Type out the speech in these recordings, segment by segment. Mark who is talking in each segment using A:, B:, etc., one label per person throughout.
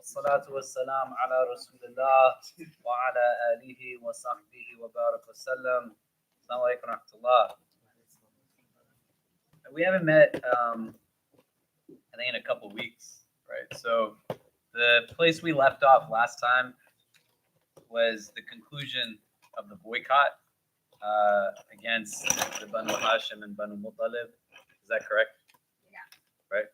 A: والصلاة والسلام على رسول الله وعلى آله وصحبه وبارك وسلم. Assalamu alaikum wa rahmatullah. We haven't met, I think, in a couple weeks, right? So the place we left off last time was the conclusion of the boycott against the Banu Hashim and Banu Muttalib. Is that correct?
B: Yeah.
A: Right.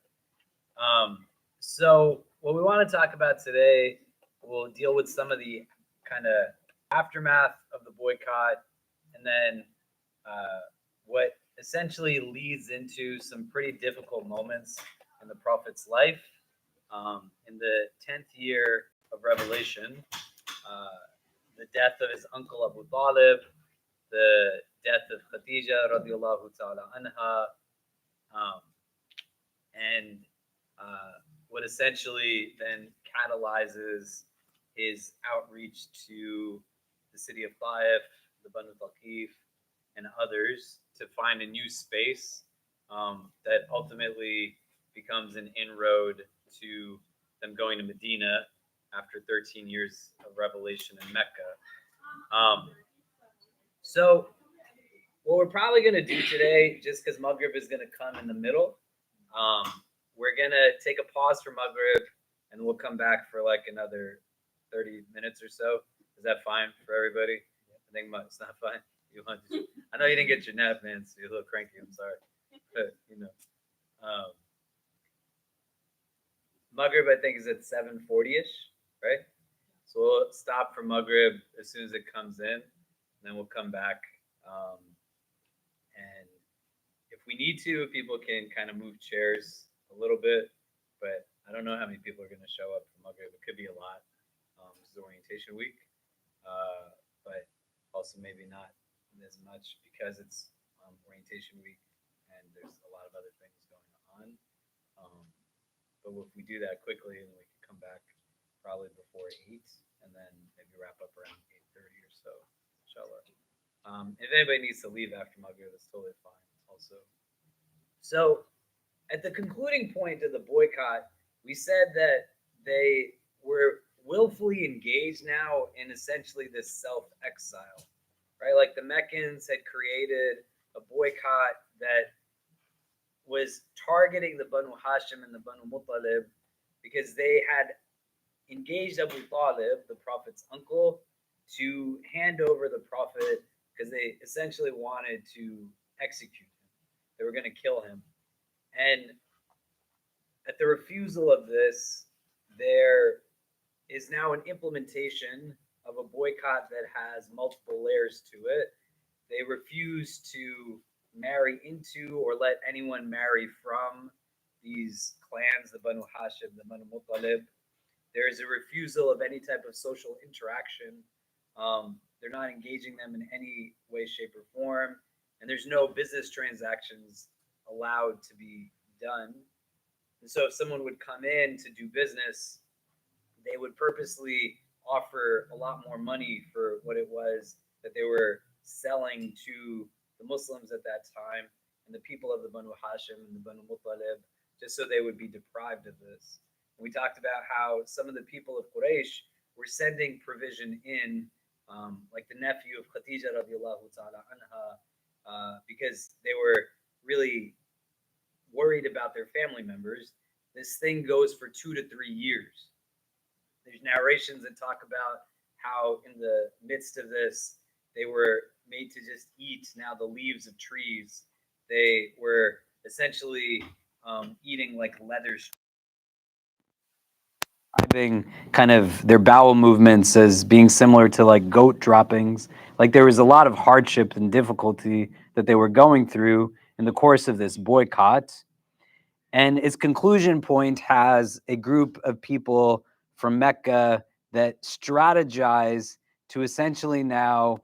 A: So what we want to talk about today, we'll deal with some of the kind of aftermath of the boycott, and then what essentially leads into some pretty difficult moments in the Prophet's life. In the 10th year of revelation, the death of his uncle Abu Talib, the death of Khadija radiallahu ta'ala anha, and what essentially then catalyzes his outreach to the city of Taif, the Banu Thaqif, and others to find a new space that ultimately becomes an inroad to them going to Medina after 13 years of revelation in Mecca. So what we're probably going to do today, just because Maghrib is going to come in the middle, we're going to take a pause for Maghrib, and we'll come back for like another 30 minutes or so. Is that fine for everybody? I think it's not fine. You want to, I know you didn't get your nap, man, so you're a little cranky. I'm sorry. But, Maghrib, I think, is at 7:40-ish, right? So we'll stop for Maghrib as soon as it comes in, and then we'll come back. And if we need to, people can kind of move chairs a little bit, but I don't know how many people are going to show up for Maghrib. It could be a lot. This is orientation week, but also maybe not as much because it's orientation week and there's a lot of other things going on. But if we do that quickly, and we can come back probably before 8, and then maybe wrap up around 8:30 or so, inshallah. If anybody needs to leave after Maghrib, that's totally fine also. So at the concluding point of the boycott, we said that they were willfully engaged now in essentially this self-exile, right? Like the Meccans had created a boycott that was targeting the Banu Hashim and the Banu Muttalib because they had engaged Abu Talib, the Prophet's uncle, to hand over the Prophet because they essentially wanted to execute him. They were going to kill him. And at the refusal of this, there is now an implementation of a boycott that has multiple layers to it. They refuse to marry into or let anyone marry from these clans, the Banu Hashim, the Banu Muttalib. There is a refusal of any type of social interaction. They're not engaging them in any way, shape, or form. And there's no business transactions allowed to be done. And so if someone would come in to do business, they would purposely offer a lot more money for what it was that they were selling to the Muslims at that time and the people of the Banu Hashim and the Banu Muttalib, just so they would be deprived of this. And we talked about how some of the people of Quraysh were sending provision in, like the nephew of Khadija radiallahu ta'ala anha, because they were really worried about their family members. This thing goes for 2 to 3 years. There's narrations that talk about how in the midst of this, they were made to just eat now the leaves of trees. They were essentially eating like leather. Describing kind of their bowel movements as being similar to like goat droppings. Like there was a lot of hardship and difficulty that they were going through in the course of this boycott. And its conclusion point has a group of people from Mecca that strategize to essentially now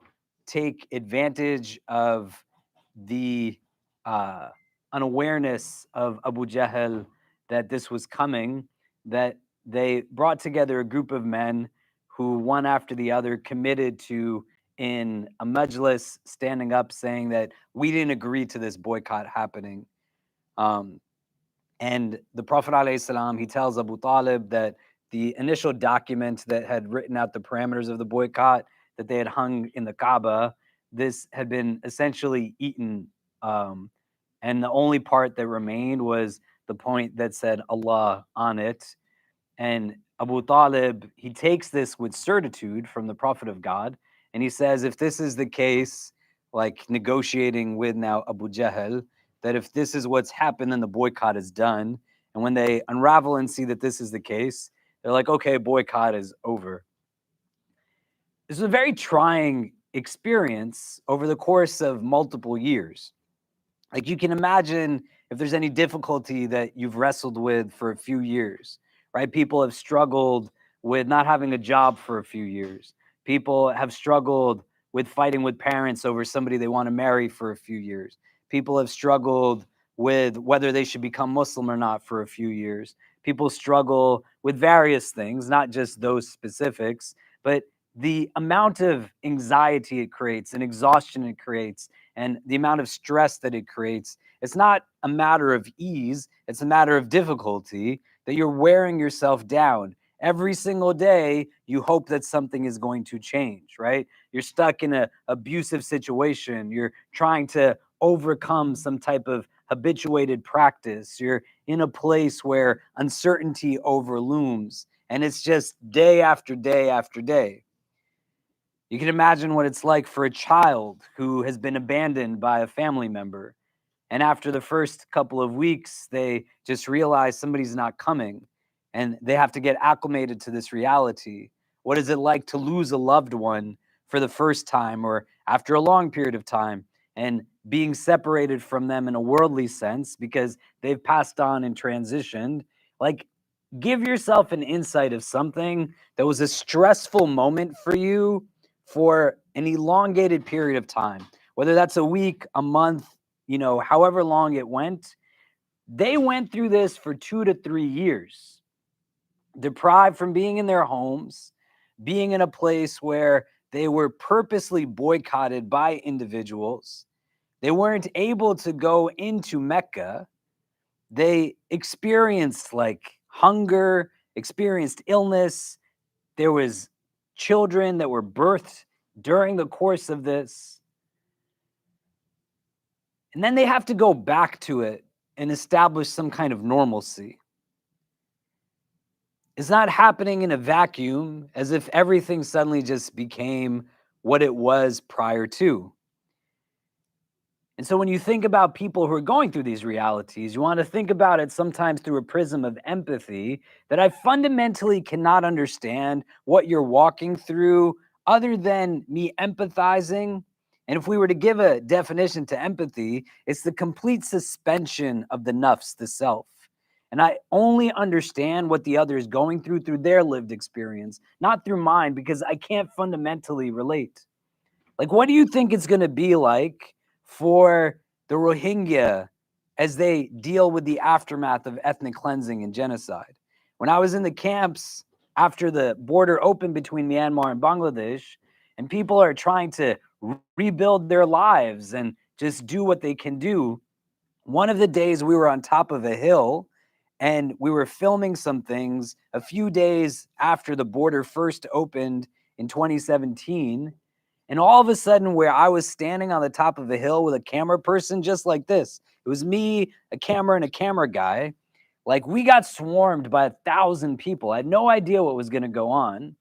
A: take advantage of the unawareness of Abu Jahl that this was coming, that they brought together a group of men who one after the other committed to, in a majlis, standing up saying that we didn't agree to this boycott happening. And the Prophet ﷺ, he tells Abu Talib that
B: the initial document that had written out the parameters of the boycott that they had hung in the Kaaba, this had been essentially eaten. And the only part that remained was the point that said Allah on it. And Abu Talib, he takes this with certitude from the Prophet of God. And he says, if this is the case, like negotiating with now Abu Jahl, that if this is what's happened, then the boycott is done. And when they unravel and see that this is the case, they're like, okay, boycott is over. This is a very trying experience over the course of multiple years. Like you can imagine if there's any difficulty that you've wrestled with for a few years, right? People have struggled with not having a job for a few years. People have struggled with fighting with parents over somebody they want to marry for a few years. People have struggled with whether they should become Muslim or not for a few years. People struggle with various things, not just those specifics, but the amount of anxiety it creates and exhaustion it creates and the amount of stress that it creates, it's not a matter of ease, it's a matter of difficulty, that you're wearing yourself down. Every single day, you hope that something is going to change, right? You're stuck in an abusive situation. You're trying to overcome some type of habituated practice. You're in a place where uncertainty overlooms, and it's just day after day after day. You can imagine what it's like for a child who has been abandoned by a family member. And after the first couple of weeks, they just realize somebody's not coming and they have to get acclimated to this reality. What is it like to lose a loved one for the first time or after a long period of time and being separated from them in a worldly sense because they've passed on and transitioned? Like, give yourself an insight of something that was a stressful moment for you for an elongated period of time, whether that's a week, a month, however long it went. They went through this for 2 to 3 years, deprived from being in their homes, being in a place where they were purposely boycotted by individuals. They weren't able to go into Mecca. They experienced like hunger, experienced illness. There was children that were birthed during the course of this. And then they have to go back to it and establish some kind of normalcy. It's not happening in a vacuum as if everything suddenly just became what it was prior to. And so when you think about people who are going through these realities, you want to think about it sometimes through a prism of empathy, that I fundamentally cannot understand what you're walking through other than me empathizing. And if we were to give a definition to empathy, it's the complete suspension of the nafs, the self. And I only understand what the other is going through their lived experience, not through mine, because I can't fundamentally relate. Like, what do you think it's going to be like for the Rohingya as they deal with the aftermath of ethnic cleansing and genocide? When I was in the camps after the border opened between Myanmar and Bangladesh, and people are trying to rebuild their lives and just do what they can do, one of the days we were on top of a hill and we were filming some things a few days after the border first opened in 2017. And all of a sudden, where I was standing on the top of a hill with a camera person just like this, it was me, a camera, and a camera guy. Like, we got swarmed by 1,000 people. I had no idea what was going to go on.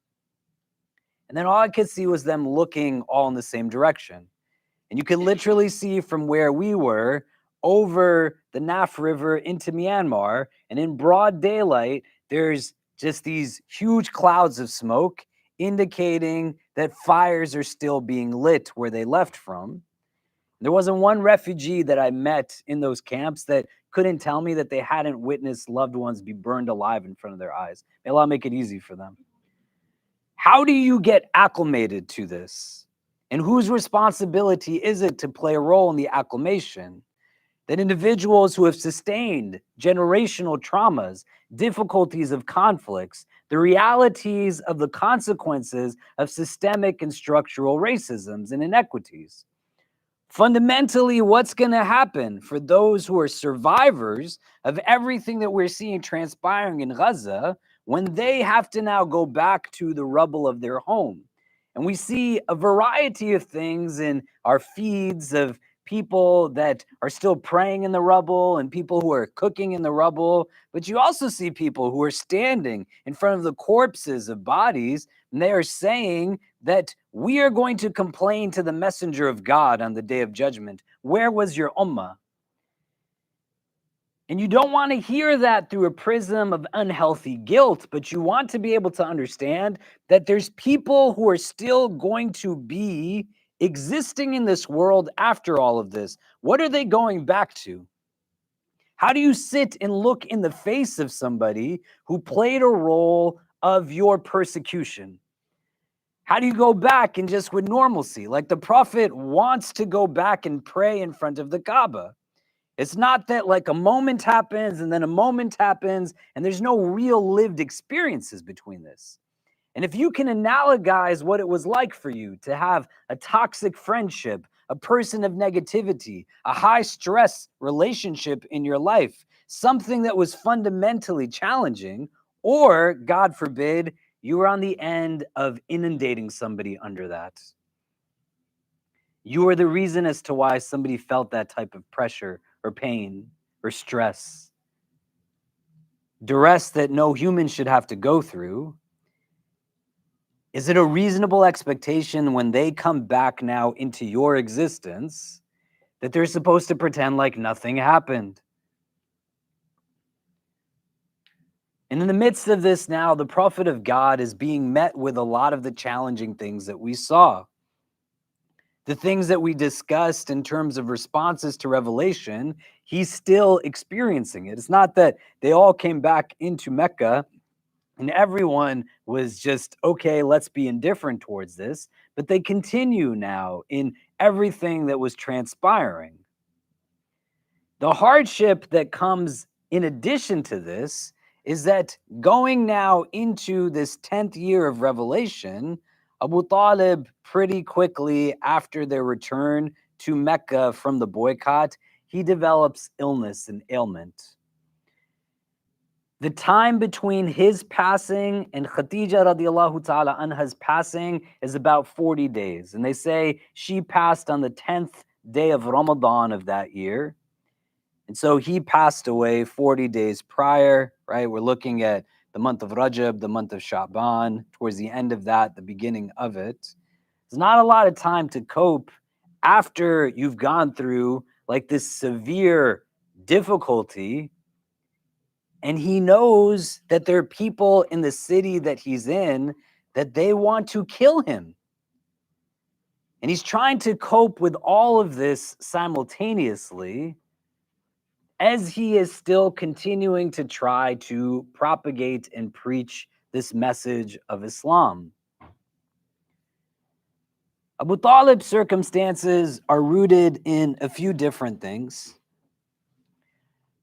B: And then all I could see was them looking all in the same direction. And you could literally see from where we were over the Naf River into Myanmar. And in broad daylight, there's just these huge clouds of smoke indicating that fires are still being lit where they left from. There wasn't one refugee that I met in those camps that couldn't tell me that they hadn't witnessed loved ones be burned alive in front of their eyes. May Allah make it easy for them. How do you get acclimated to this? And whose responsibility is it to play a role in the acclimation? That individuals who have sustained generational traumas, difficulties of conflicts, the realities of the consequences of systemic and structural racisms and inequities. Fundamentally, what's going to happen for those who are survivors of everything that we're seeing transpiring in Gaza when they have to now go back to the rubble of their home. And we see a variety of things in our feeds of people that are still praying in the rubble and people who are cooking in the rubble. But you also see people who are standing in front of the corpses of bodies, and they are saying that we are going to complain to the messenger of God on the day of judgment. Where was your ummah? And you don't want to hear that through a prism of unhealthy guilt, but you want to be able to understand that there's people who are still going to be existing in this world after all of this. What are they going back to? How do you sit and look in the face of somebody who played a role of your persecution? How do you go back and just with normalcy? Like the Prophet wants to go back and pray in front of the Kaaba. It's not that like a moment happens and then a moment happens and there's no real lived experiences between this. And if you can analogize what it was like for you to have a toxic friendship, a person of negativity, a high stress relationship in your life, something that was fundamentally challenging, or God forbid, you were on the end of inundating somebody under that. You are the reason as to why somebody felt that type of pressure or pain or stress. Duress that no human should have to go through. Is it a reasonable expectation when they come back now into your existence that they're supposed to pretend like nothing happened? And in the midst of this now, the prophet of God is being met with a lot of the challenging things that we saw. The things that we discussed in terms of responses to revelation, he's still experiencing it. It's not that they all came back into Mecca and everyone was just, okay, let's be indifferent towards this, but they continue now in everything that was transpiring. The hardship that comes in addition to this is that going now into this 10th year of revelation, Abu Talib pretty quickly after their return to Mecca from the boycott, he develops illness and ailment. The time between his passing and Khadija radiallahu ta'ala anha's passing is about 40 days. And they say she passed on the 10th day of Ramadan of that year. And so he passed away 40 days prior, right? We're looking at the month of Rajab, the month of Sha'ban, towards the end of that, the beginning of it. There's not a lot of time to cope after you've gone through like this severe difficulty. And he knows that there are people in the city that he's in that they want to kill him. And he's trying to cope with all of this simultaneously as he is still continuing to try to propagate and preach this message of Islam. Abu Talib's circumstances are rooted in a few different things.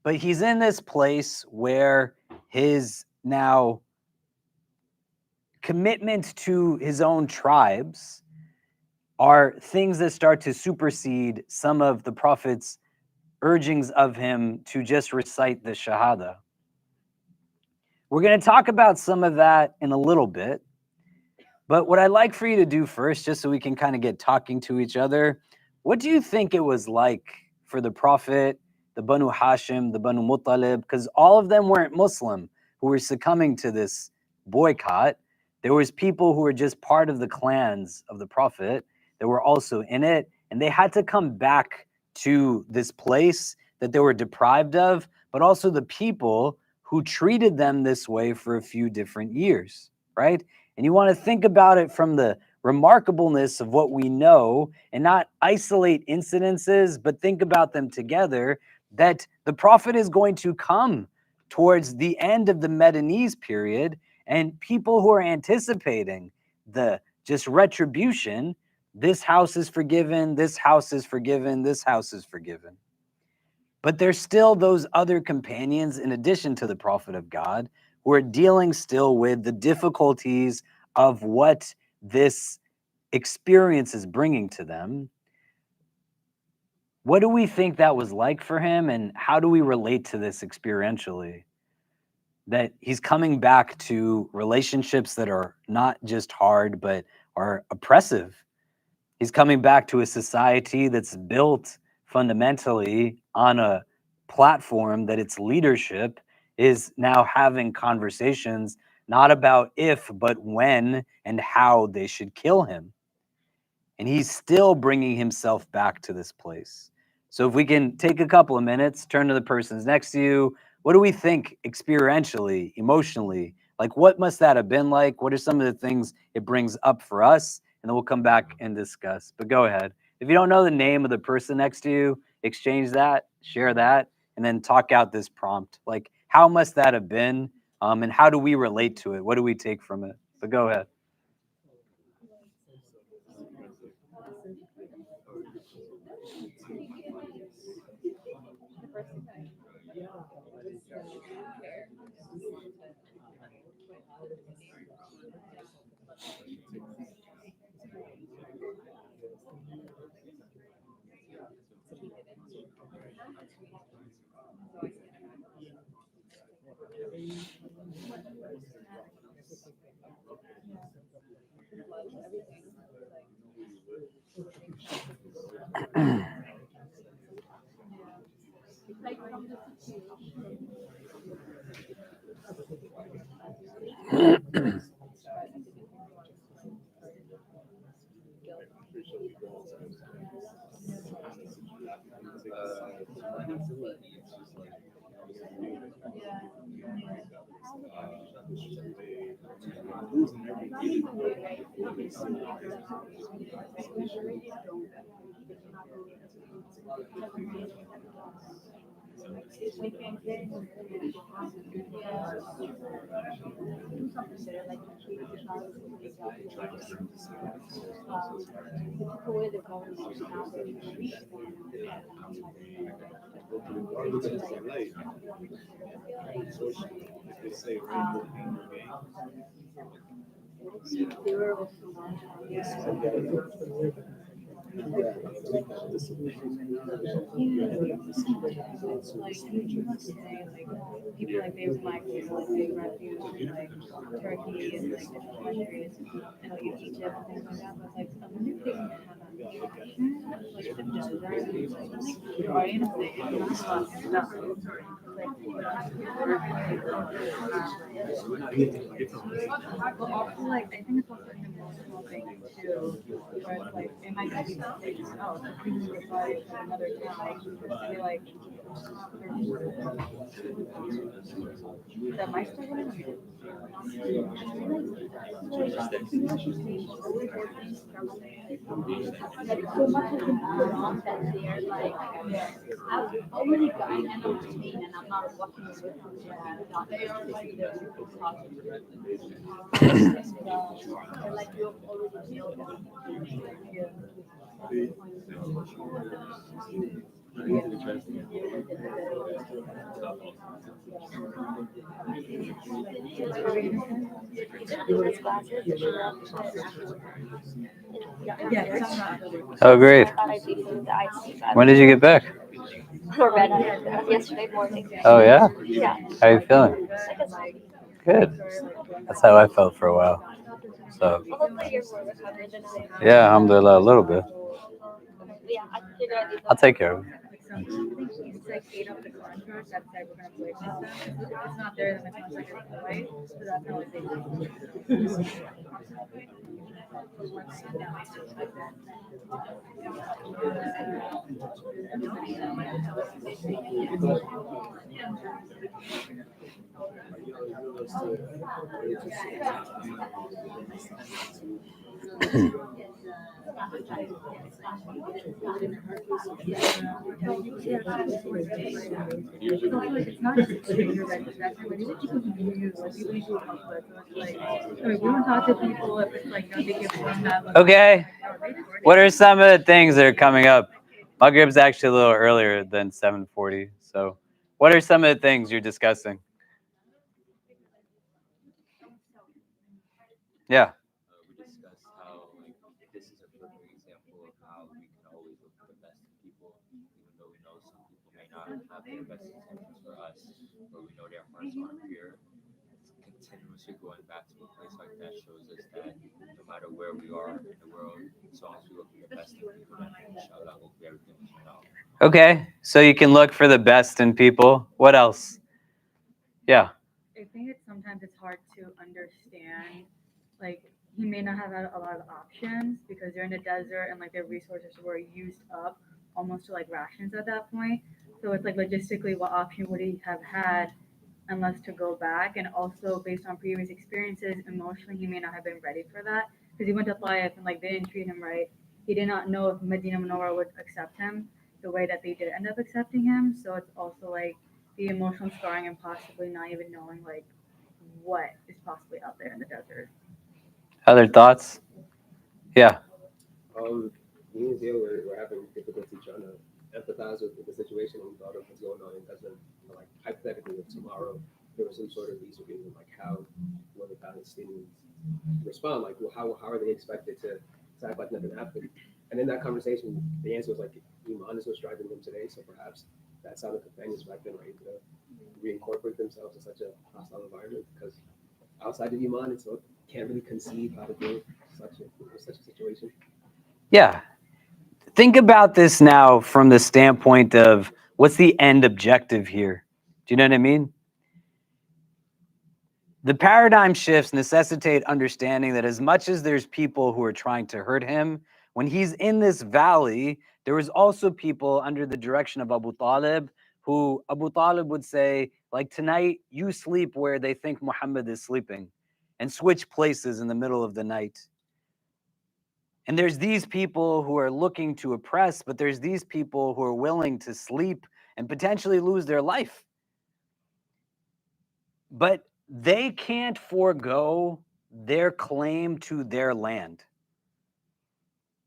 B: But he's in this place where his now commitment to his own tribes are things that start to supersede some of the Prophet's urgings of him to just recite the Shahada. We're going to talk about some of that in a little bit. But what I'd like for you to do first, just so we can kind of get talking to each other, what do you think it was like for the Prophet, the Banu Hashim, the Banu Muttalib? Because all of them weren't Muslim who were succumbing to this boycott. There was people who were just part of the clans of the Prophet that were also in it, and they had to come back to this place that they were deprived of, but also the people who treated them this way for a few different years, right? And you want to think about it from the remarkableness of what we know and not isolate incidences, but think about them together, that the Prophet is going to come towards the end of the Medinese period, and people who are anticipating the just retribution, this house is forgiven, this house is forgiven, this house is forgiven. But there's still those other companions in addition to the Prophet of God who are dealing still with the difficulties of what this experience is bringing to them. What do we think that was like for him, and how do we relate to this experientially? that he's coming back to relationships that are not just hard, but are oppressive. He's coming back to a society that's built fundamentally on a platform that its leadership is now having conversations not about if, but when and how they should kill him. And he's still bringing himself back to this place. So if we can take a couple of minutes, turn to the persons next to you. What do we think experientially, emotionally? Like, what must that have been like? What are some of the things it brings up for us? And then we'll come back and discuss. But go ahead. If you don't know the name of the person next to you, exchange that, share that, and then talk out this prompt. Like, how must that have been? And how do we relate to it? What do we take from it? But go ahead. Oh, great. When did you get back?
C: Yesterday morning.
B: Oh, yeah?
C: Yeah.
B: How are you feeling? Good. That's how I felt for a while. So,
C: Well, hopefully you're more recovered than I am.
B: yeah, alhamdulillah, a little bit.
C: Yeah, I figured I'd be
B: I'll take care of it. Okay. What are some of the things that are coming up? Maghrib's actually a little earlier than 7:40. So, what are some of the things you're discussing? Yeah.
D: We discussed how this is a perfect example of how we can always look for the best in people, even though we know some people may not have the best intentions for us, or we know their hearts aren't pure. continuously going back to a place like that shows us that no matter where we are in the world, as long as we look for the best in people, then inshallah, hopefully everything will turn out.
B: Okay, so you can look for the best in people. What else? Yeah.
E: I think sometimes it's hard to understand. Like he may not have had a lot of options because they're in the desert and like their resources were used up almost to like rations at that point. So it's like logistically, what option would he have had unless to go back? And also based on previous experiences, emotionally, he may not have been ready for that because he went to Taif and like they didn't treat him right. He did not know if Medina Munawwara would accept him the way that they did end up accepting him. So it's also like the emotional scarring and possibly not even knowing like what is possibly out there in the desert.
B: Other thoughts? Yeah.
F: Me and Zio were having difficulty trying to empathize with the situation and thought of what's going on in Gaza. Like hypothetically, if tomorrow there was some sort of peace agreement, like how will the Palestinians respond? Like, well, how are they expected to act like nothing happened? And in that conversation, the answer was like, Iman is what's driving them today. So perhaps that's how the companions back then were able to reincorporate themselves in such a hostile environment because outside of Iman, it's can't really conceive how to deal with such a situation.
B: Yeah. Think about this now from the standpoint of what's the end objective here? Do you know what I mean? The paradigm shifts necessitate understanding that as much as there's people who are trying to hurt him, when he's in this valley, there was also people under the direction of Abu Talib who Abu Talib would say, like, tonight you sleep where they think Muhammad is sleeping and switch places in the middle of the night. And there's these people who are looking to oppress, but there's these people who are willing to sleep and potentially lose their life. But they can't forego their claim to their land.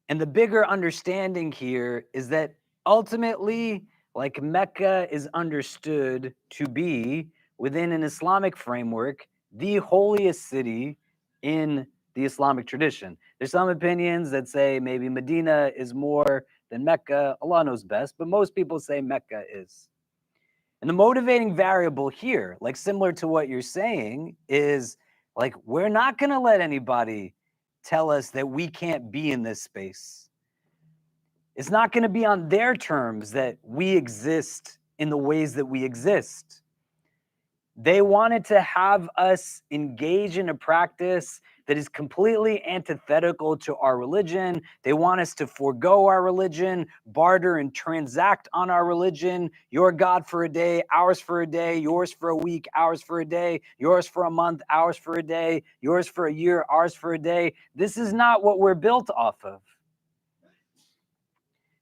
B: And the bigger understanding here is that ultimately, like Mecca is understood to be, within an Islamic framework, the holiest city in the Islamic tradition. There's some opinions that say maybe Medina is more than Mecca. Allah knows best, but most people say Mecca is. And the motivating variable here, like similar to what you're saying, is like, we're not going to let anybody tell us that we can't be in this space. It's not going to be on their terms that we exist in the ways that we exist. They wanted to have us engage in a practice that is completely antithetical to our religion. They want us to forego our religion, barter and transact on our religion. Your God for a day, ours for a day, yours for a week, ours for a day, yours for a month, ours for a day, yours for a year, ours for a day. This is not what we're built off of.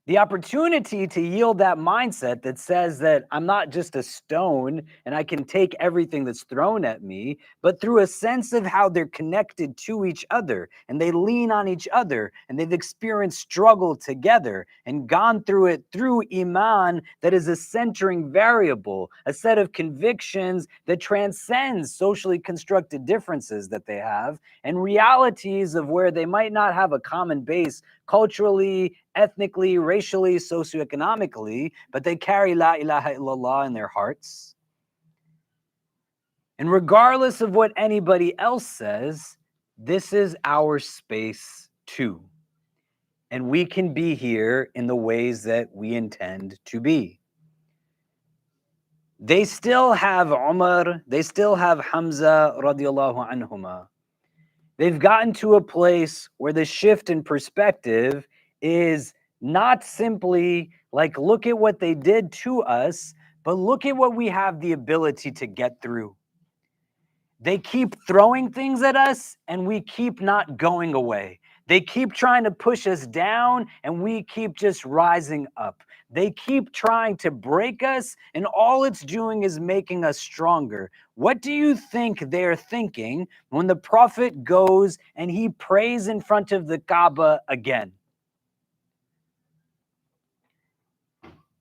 B: The opportunity to yield that mindset that says that I'm not just a stone and I can take everything that's thrown at me, but through a sense of how they're connected to each other and they lean on each other and they've experienced struggle together and gone through it through Iman that is a centering variable, a set of convictions that transcends socially constructed differences that they have and realities of where they might not have a common base culturally, ethnically, racially, socioeconomically, but they carry La ilaha illallah in their hearts. And regardless of what anybody else says, this is our space too. And we can be here in the ways that we intend to be. They still have Umar, they still have Hamza radiallahu anhuma. They've gotten to a place where the shift in perspective is not simply like, look at what they did to us, but look at what we have the ability to get through. They keep throwing things at us and we keep not going away. They keep trying to push us down and we keep just rising up. They keep trying to break us and all it's doing is making us stronger. What do you think they're thinking when the Prophet goes and he prays in front of the Kaaba again?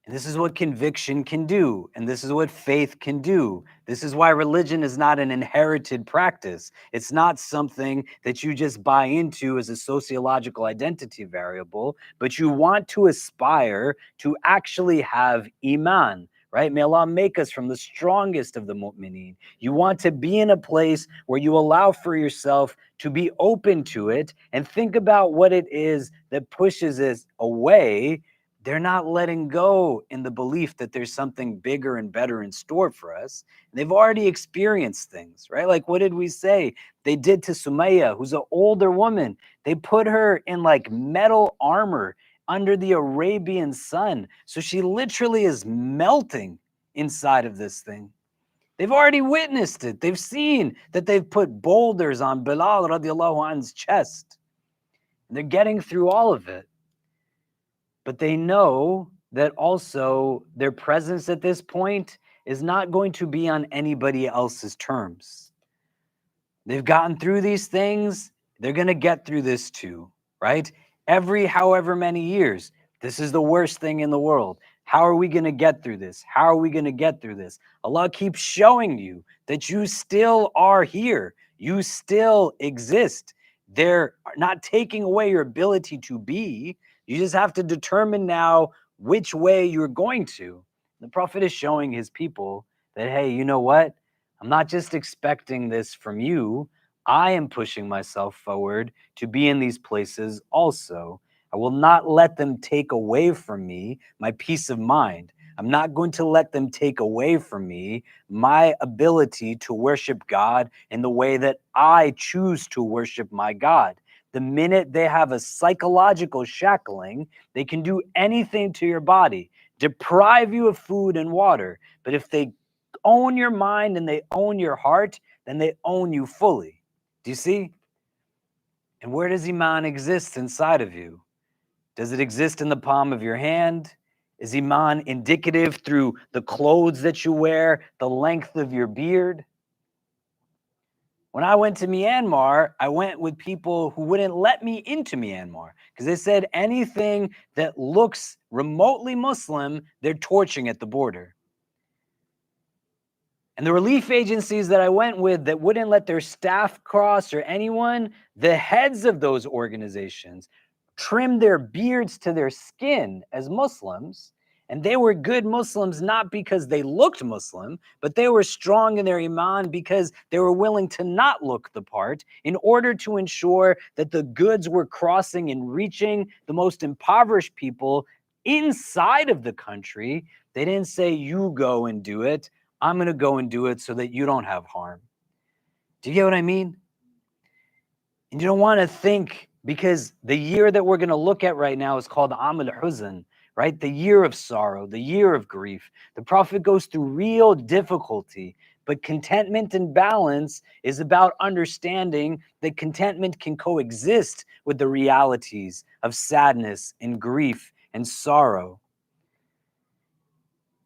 B: And this is what conviction can do, and this is what faith can do. This is why religion is not an inherited practice. It's not something that you just buy into as a sociological identity variable, but you want to aspire to actually have Iman, right? May Allah make us from the strongest of the mu'mineen. You want to be in a place where you allow for yourself to be open to it and think about what it is that pushes us away. They're not letting go in the belief that there's something bigger and better in store for us. They've already experienced things, right? Like, what did we say they did to Sumayya, who's an older woman? They put her in like metal armor under the Arabian sun. So she literally is melting inside of this thing. They've already witnessed it. They've seen that they've put boulders on Bilal radiallahu anhu's chest. And they're getting through all of it. But they know that also their presence at this point is not going to be on anybody else's terms. They've gotten through these things. They're going to get through this too, right? Every however many years, this is the worst thing in the world. How are we going to get through this? How are we going to get through this? Allah keeps showing you that you still are here. You still exist. They're not taking away your ability to be. You just have to determine now which way you're going to. The Prophet is showing his people that, hey, you know what? I'm not just expecting this from you. I am pushing myself forward to be in these places also. I will not let them take away from me my peace of mind. I'm not going to let them take away from me my ability to worship God in the way that I choose to worship my God. The minute they have a psychological shackling, they can do anything to your body, deprive you of food and water. But if they own your mind and they own your heart, then they own you fully. Do you see? And where does Iman exist inside of you? Does it exist in the palm of your hand? Is Iman indicative through the clothes that you wear, the length of your beard? When I went to Myanmar, I went with people who wouldn't let me into Myanmar because they said anything that looks remotely Muslim, they're torching at the border. And the relief agencies that I went with that wouldn't let their staff cross or anyone, the heads of those organizations trimmed their beards to their skin as Muslims. And they were good Muslims not because they looked Muslim, but they were strong in their Iman because they were willing to not look the part in order to ensure that the goods were crossing and reaching the most impoverished people inside of the country. They didn't say, you go and do it. I'm going to go and do it so that you don't have harm. Do you get what I mean? And you don't want to think, because the year that we're going to look at right now is called Am al-Huzn, right? The year of sorrow, the year of grief. The Prophet goes through real difficulty, but contentment and balance is about understanding that contentment can coexist with the realities of sadness and grief and sorrow.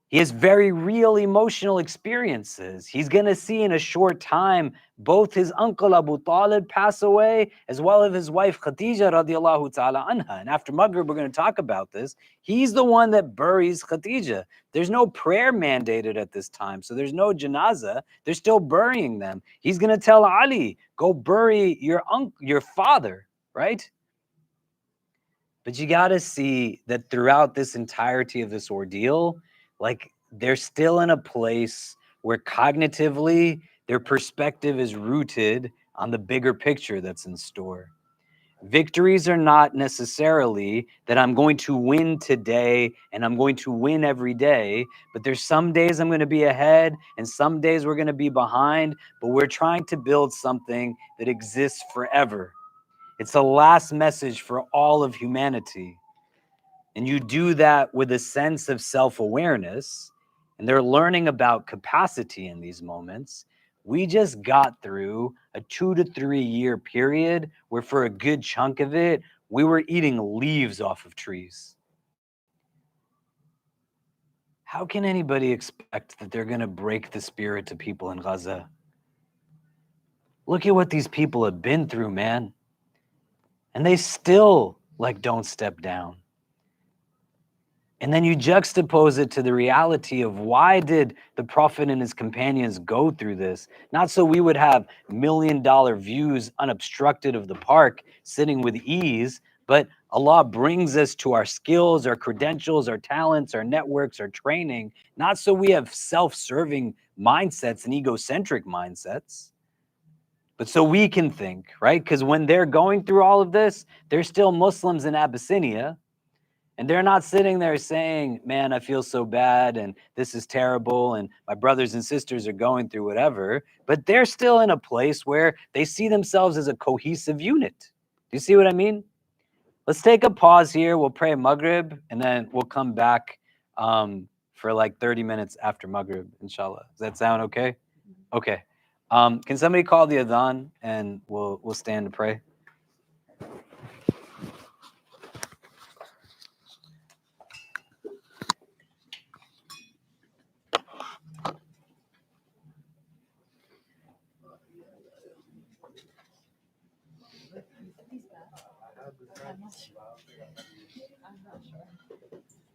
B: He has very real emotional experiences. He's going to see in a short time both his uncle Abu Talib pass away, as well as his wife Khadija radiallahu ta'ala anha. And after Maghrib, we're going to talk about this. He's the one that buries Khadija. There's no prayer mandated at this time, so there's no janazah. They're still burying them. He's going to tell Ali, go bury your father, right? But you got to see that throughout this entirety of this ordeal, like, they're still in a place where cognitively their perspective is rooted on the bigger picture that's in store. Victories are not necessarily that I'm going to win today and I'm going to win every day, but there's some days I'm going to be ahead and some days we're going to be behind, but we're trying to build something that exists forever. It's the last message for all of humanity. And you do that with a sense of self-awareness, and they're learning about capacity in these moments. We just got through a 2 to 3 year period where for a good chunk of it, we were eating leaves off of trees. How can anybody expect that they're going to break the spirit to people in Gaza? Look at what these people have been through, man. And they still, don't step down. And then you juxtapose it to the reality of why did the Prophet and his companions go through this? Not so we would have $1 million views unobstructed of the park, sitting with ease, But Allah brings us to our skills, our credentials, our talents, our networks, our training, not so we have self-serving mindsets and egocentric mindsets, but so we can think, right? Because when they're going through all of this, they're still Muslims in Abyssinia, and they're not sitting there saying, man, I feel so bad, and this is terrible, and my brothers and sisters are going through whatever, but they're still in a place where they see themselves as a cohesive unit. Do you see what I mean? Let's take a pause here. We'll pray Maghrib, and then we'll come back for like 30 minutes after Maghrib, inshallah. Does that sound okay? Okay. Can somebody call the adhan, and we'll stand to pray?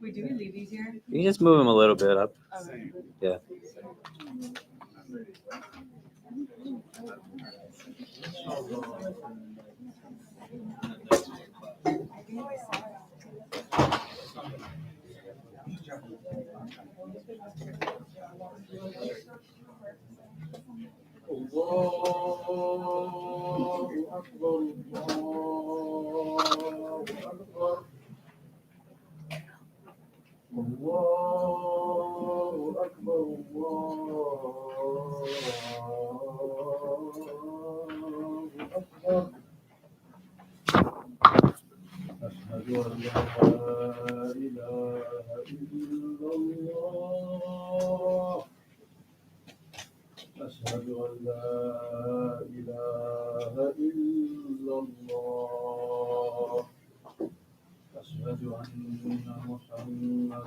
E: Wait, do we leave these here?
B: You just move them a little bit up. Yeah.
G: الله أكبر الله أكبر الله أكبر الله أكبر أشهد أن لا إله إلا الله أشهد أن لا إله إلا الله أشهد أن محمدا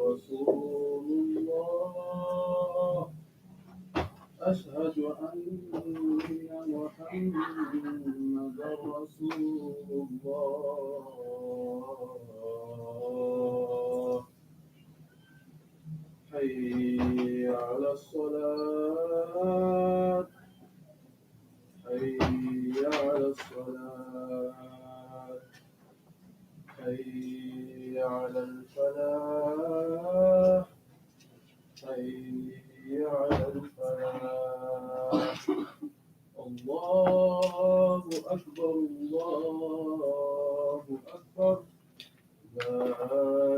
G: رسول الله أشهد أن محمدا رسول الله حي على الصلاة حي على الصلاة حي على الفلاح حي على الفلاح الله أكبر الله أكبر لا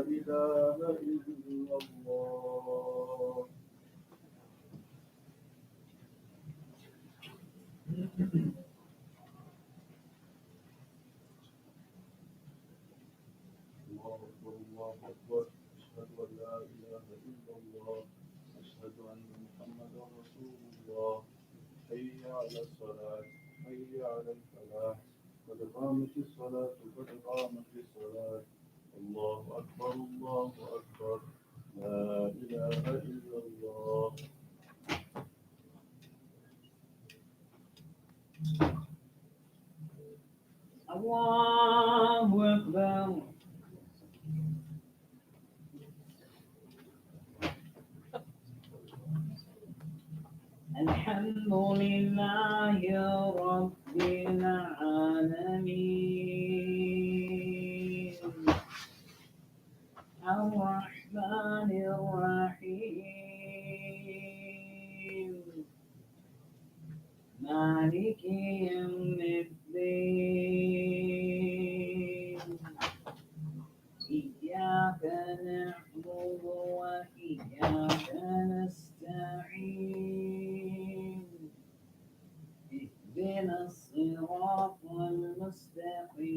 G: إله إلا الله الله أكبر الله أكبر أشهد أن لا إله إلا الله أشهد أن محمدا رسول الله حي على الصلاة حي على الفلاح قد قامت الصلاة قد قامت الصلاة الله أكبر الله أكبر لا إله إلا الله الله أكبر الحمد لله رب العالمين الرحمن الرحيم مالك يوم الدين إياك نعبد وإياك نستعين اهدنا الصراط المستقيم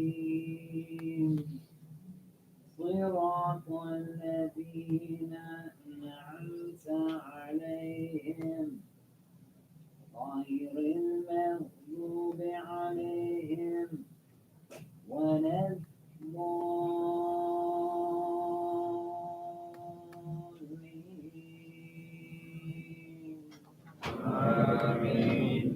G: صراط الذين أنعمت عليهم غير المغضوب عليهم ولا الضالين آمين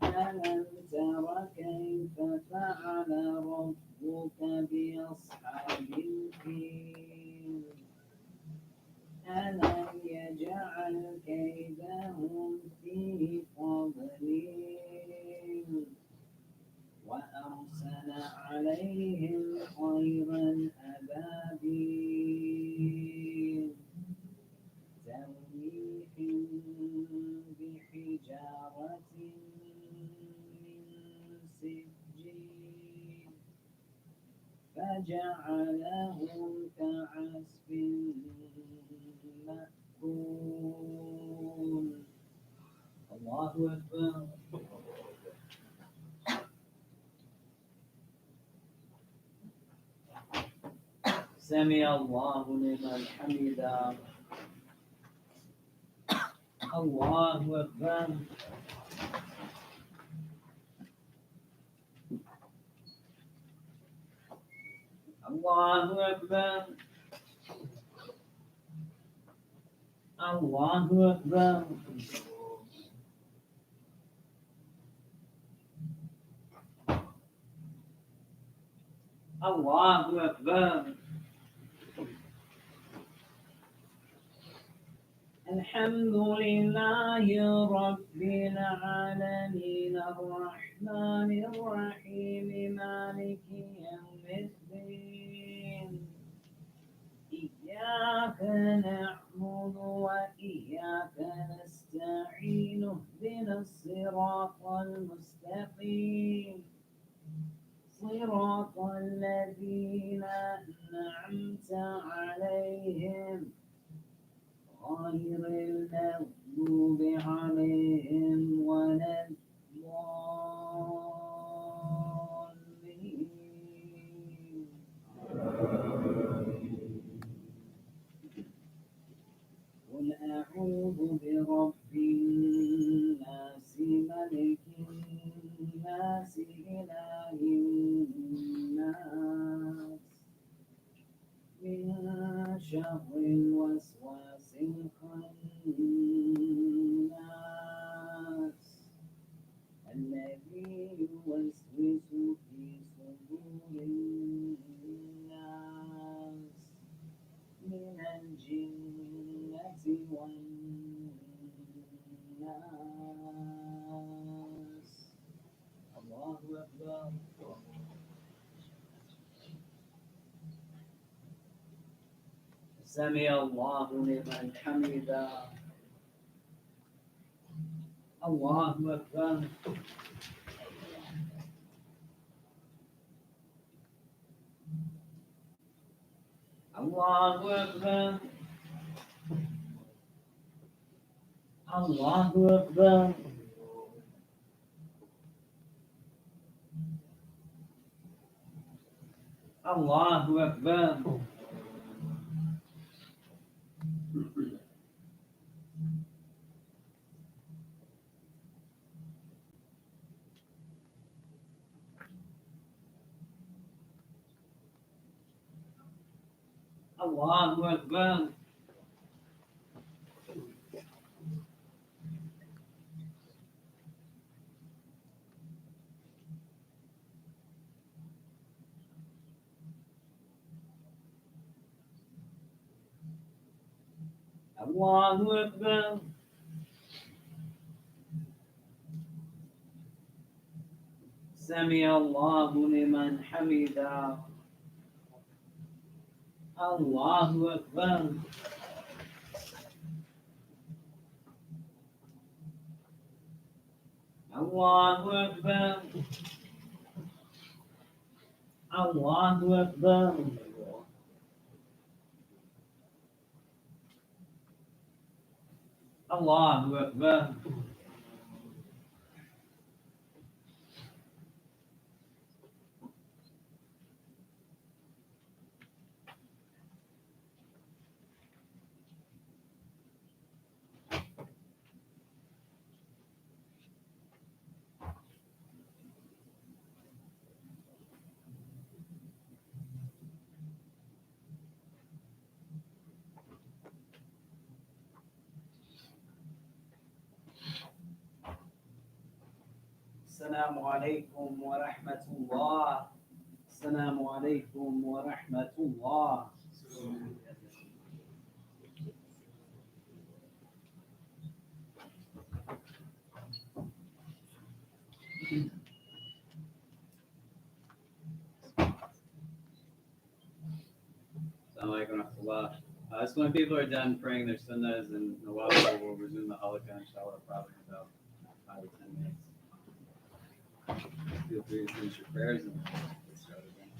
G: ألم تر كيف فعل ربك بأصحاب الفيل ألم يجعل كيدهم في تضليل وأرسل
B: أرسل عليهم طيرا أبابيل ترميهم بحجارة من سجيل فجعلهم كعصف مأكول. الله أكبر. سمع الله لمن حمده. الله أكبر. الله أكبر. الله أكبر. الله أكبر. الحمد لله رب العالمين الرحمن الرحيم مالك يوم الدين إياك نعبد وإياك نستعين اهدنا الصراط المستقيم صراط الذين أنعمت عليهم غير المغضوب عليهم ولا الضالين. قل أعوذ برب الناس ملك الناس إله الناس من شر الوسواس الخناس الذي يوسوس في صدور الناس من الجنة والناس. الله أكبر. سمع الله لمن حمده. الله أكبر. الله أكبر. الله أكبر. الله أكبر. الله أكبر. الله أكبر. سمع الله لمن حمده. الله أكبر. الله أكبر. الله أكبر. الله أكبر. السلام عليكم ورحمة الله. السلام عليكم ورحمة الله.
A: Allah. So when people are done praying their sunnahs and nawafil, we'll resume the halaqah, inshallah, probably in about 5 or 10 minutes. Feel free to finish your prayers and get started again.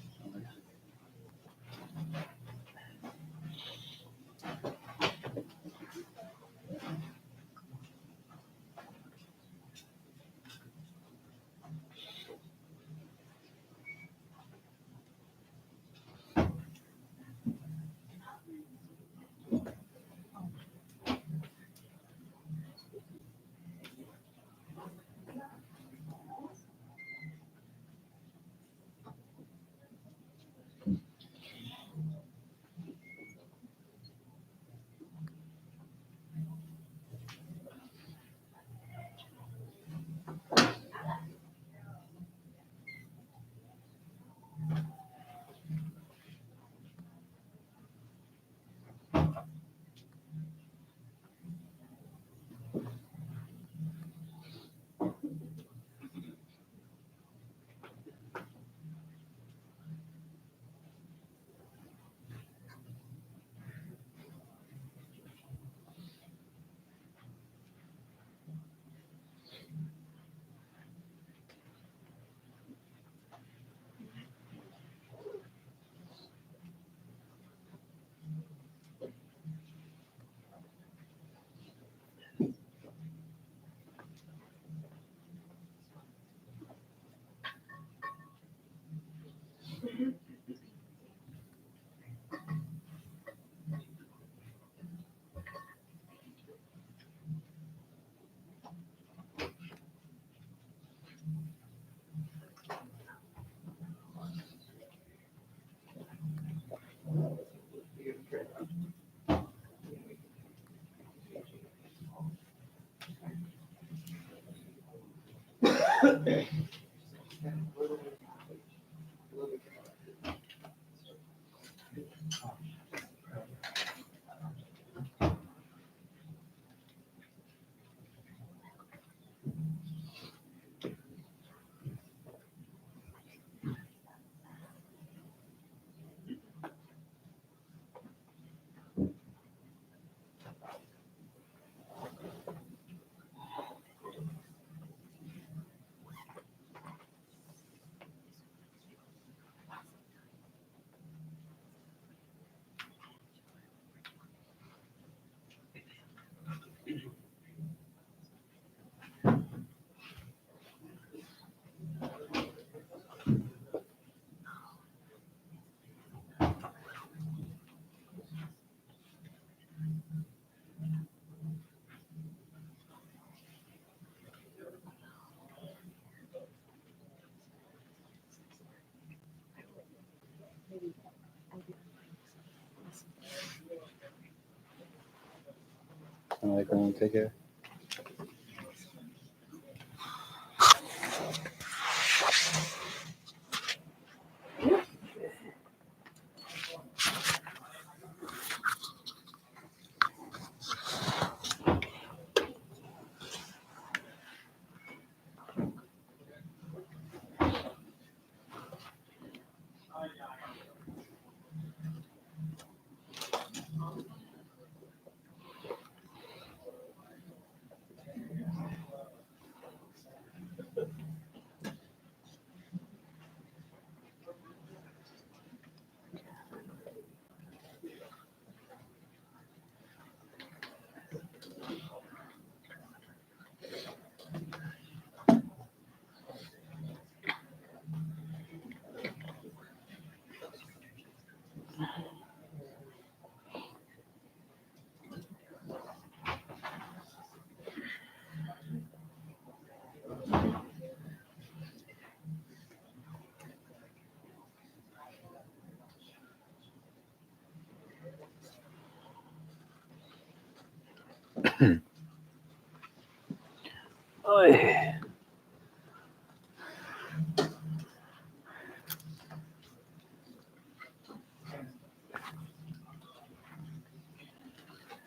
B: All right, everyone, take care. Oy.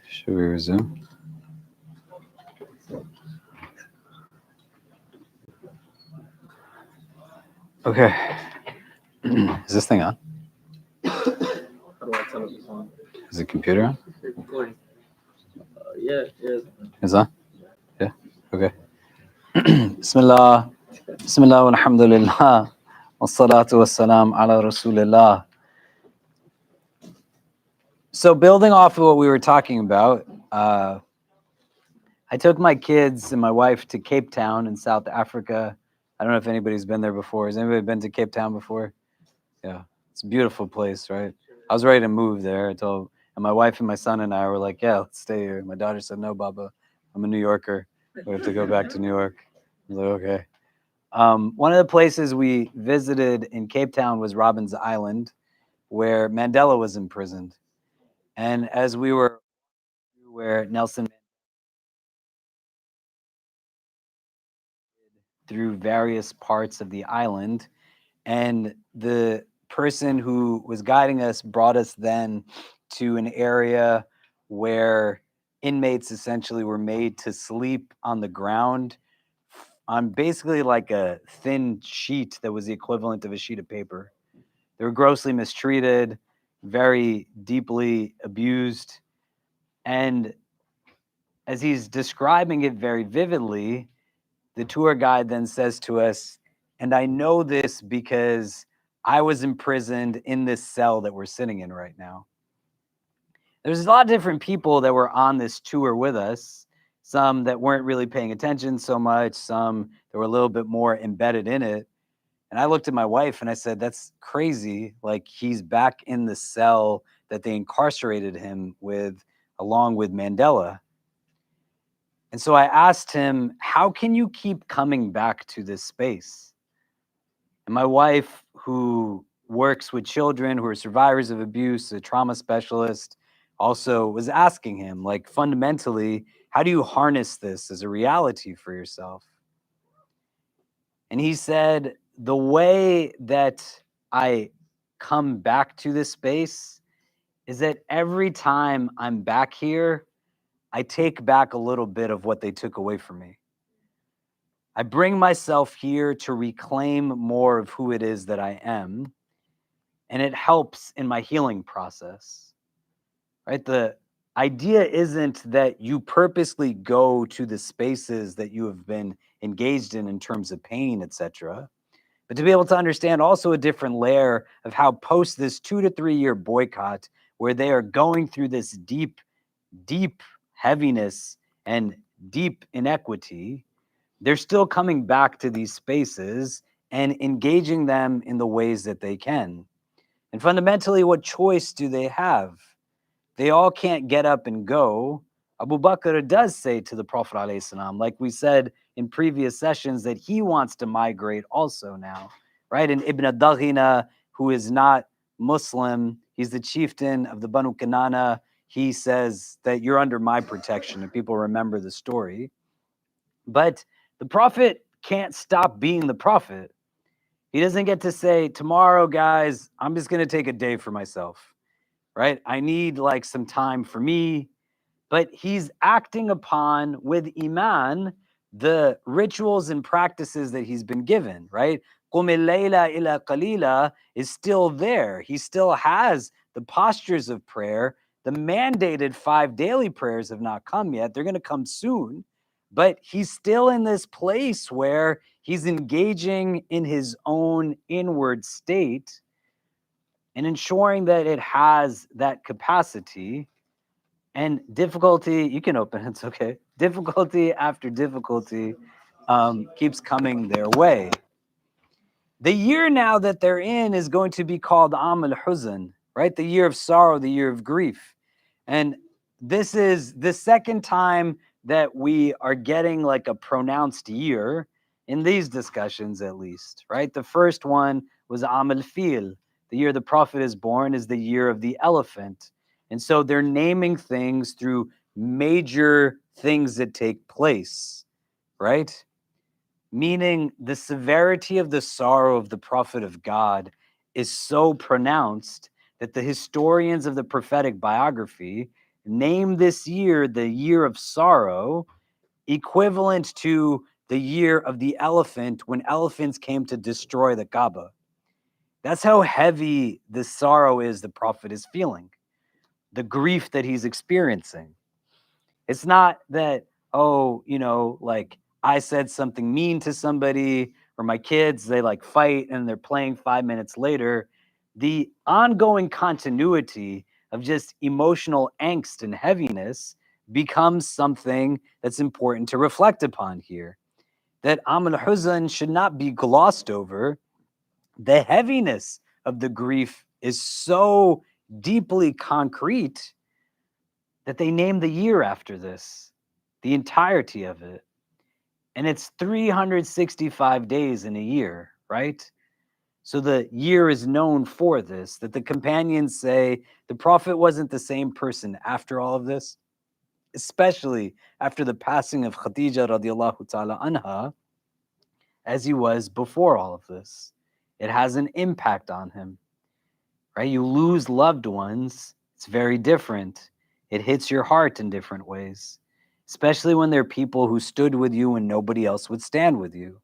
B: Should we resume? Okay. Is this thing on?
F: How do I tell if it's on?
B: Is Is the computer on?
F: Recording. Yeah.
B: Is on? Yeah. Okay. Bismillah. Bismillah wa alhamdulillah. Wassalatu wassalam ala rasulillah. So building off of what we were talking about, I took my kids and my wife to Cape Town in South Africa. I don't know if anybody's been there before. Has anybody been to Cape Town before? Yeah, it's a beautiful place, right? I was ready to move there. And my wife and my son and I were like, yeah, let's stay here. My daughter said, no, Baba, I'm a New Yorker. We have to go back to New York. I was like, okay. One of the places we visited in Cape Town was Robben's Island, where Mandela was imprisoned. And as we were where Nelson through various parts of the island, and the person who was guiding us brought us then to an area where inmates essentially were made to sleep on the ground on basically like a thin sheet that was the equivalent of a sheet of paper. They were grossly mistreated, very deeply abused. And as he's describing it very vividly, the tour guide then says to us, and I know this because I was imprisoned in this cell that we're sitting in right now. There's a lot of different people that were on this tour with us, some that weren't really paying attention so much, some that were a little bit more embedded in it. And I looked at my wife and I said, that's crazy. Like, he's back in the cell that they incarcerated him with, along with Mandela. And so I asked him, how can you keep coming back to this space? And my wife, who works with children who are survivors of abuse, a trauma specialist, also was asking him, like, fundamentally, how do you harness this as a reality for yourself? And he said, the way that I come back to this space is that every time I'm back here, I take back a little bit of what they took away from me. I bring myself here to reclaim more of who it is that I am, and it helps in my healing process, right? The idea isn't that you purposely go to the spaces that you have been engaged in terms of pain, etc., but to be able to understand also a different layer of how post this 2 to 3 year boycott, where they are going through this deep, deep heaviness and deep inequity, they're still coming back to these spaces and engaging them in the ways that they can. And fundamentally, what choice do they have? They all can't get up and go. Abu Bakr does say to the Prophet ﷺ, like we said in previous sessions, that he wants to migrate also now, right? And Ibn Daghina, who is not Muslim, he's the chieftain of the Banu Kanana. He says that you're under my protection, and people remember the story. But the Prophet can't stop being the Prophet. He doesn't get to say, tomorrow, guys, I'm just going to take a day for myself, right? I need like some time for me. But he's acting upon with Iman the rituals and practices that he's been given, right? Qum al-layla ila qalila is still there. He still has the postures of prayer. The mandated 5 daily prayers have not come yet. They're going to come soon. But he's still in this place where he's engaging in his own inward state and ensuring that it has that capacity. And difficulty, you can open it, it's okay. Difficulty after difficulty keeps coming their way. The year now that they're in is going to be called Am al-Huzn, right? The year of sorrow, the year of grief. And this is the second time that we are getting like a pronounced year in these discussions, at least, right? The first one was Am al-Fil. The year the Prophet is born is the year of the elephant. And so they're naming things through major things that take place, right? Meaning the severity of the sorrow of the Prophet of God is so pronounced that the historians of the prophetic biography name this year the year of sorrow, equivalent to the year of the elephant when elephants came to destroy the Kaaba. That's how heavy the sorrow is the Prophet is feeling. the grief that he's experiencing. It's not that, oh, like I said something mean to somebody, or my kids, they like fight and they're playing 5 minutes later. The ongoing continuity of just emotional angst and heaviness becomes something that's important to reflect upon here. That Amal Huzn should not be glossed over. The heaviness of the grief is so deeply concrete that they named the year after this, the entirety of it. And it's 365 days in a year, right? So the year is known for this, that the companions say the Prophet wasn't the same person after all of this, especially after the passing of Khadija radiallahu ta'ala anha, as he was before all of this. It has an impact on him, right? You lose loved ones, it's very different. It hits your heart in different ways, especially when they're people who stood with you when nobody else would stand with you.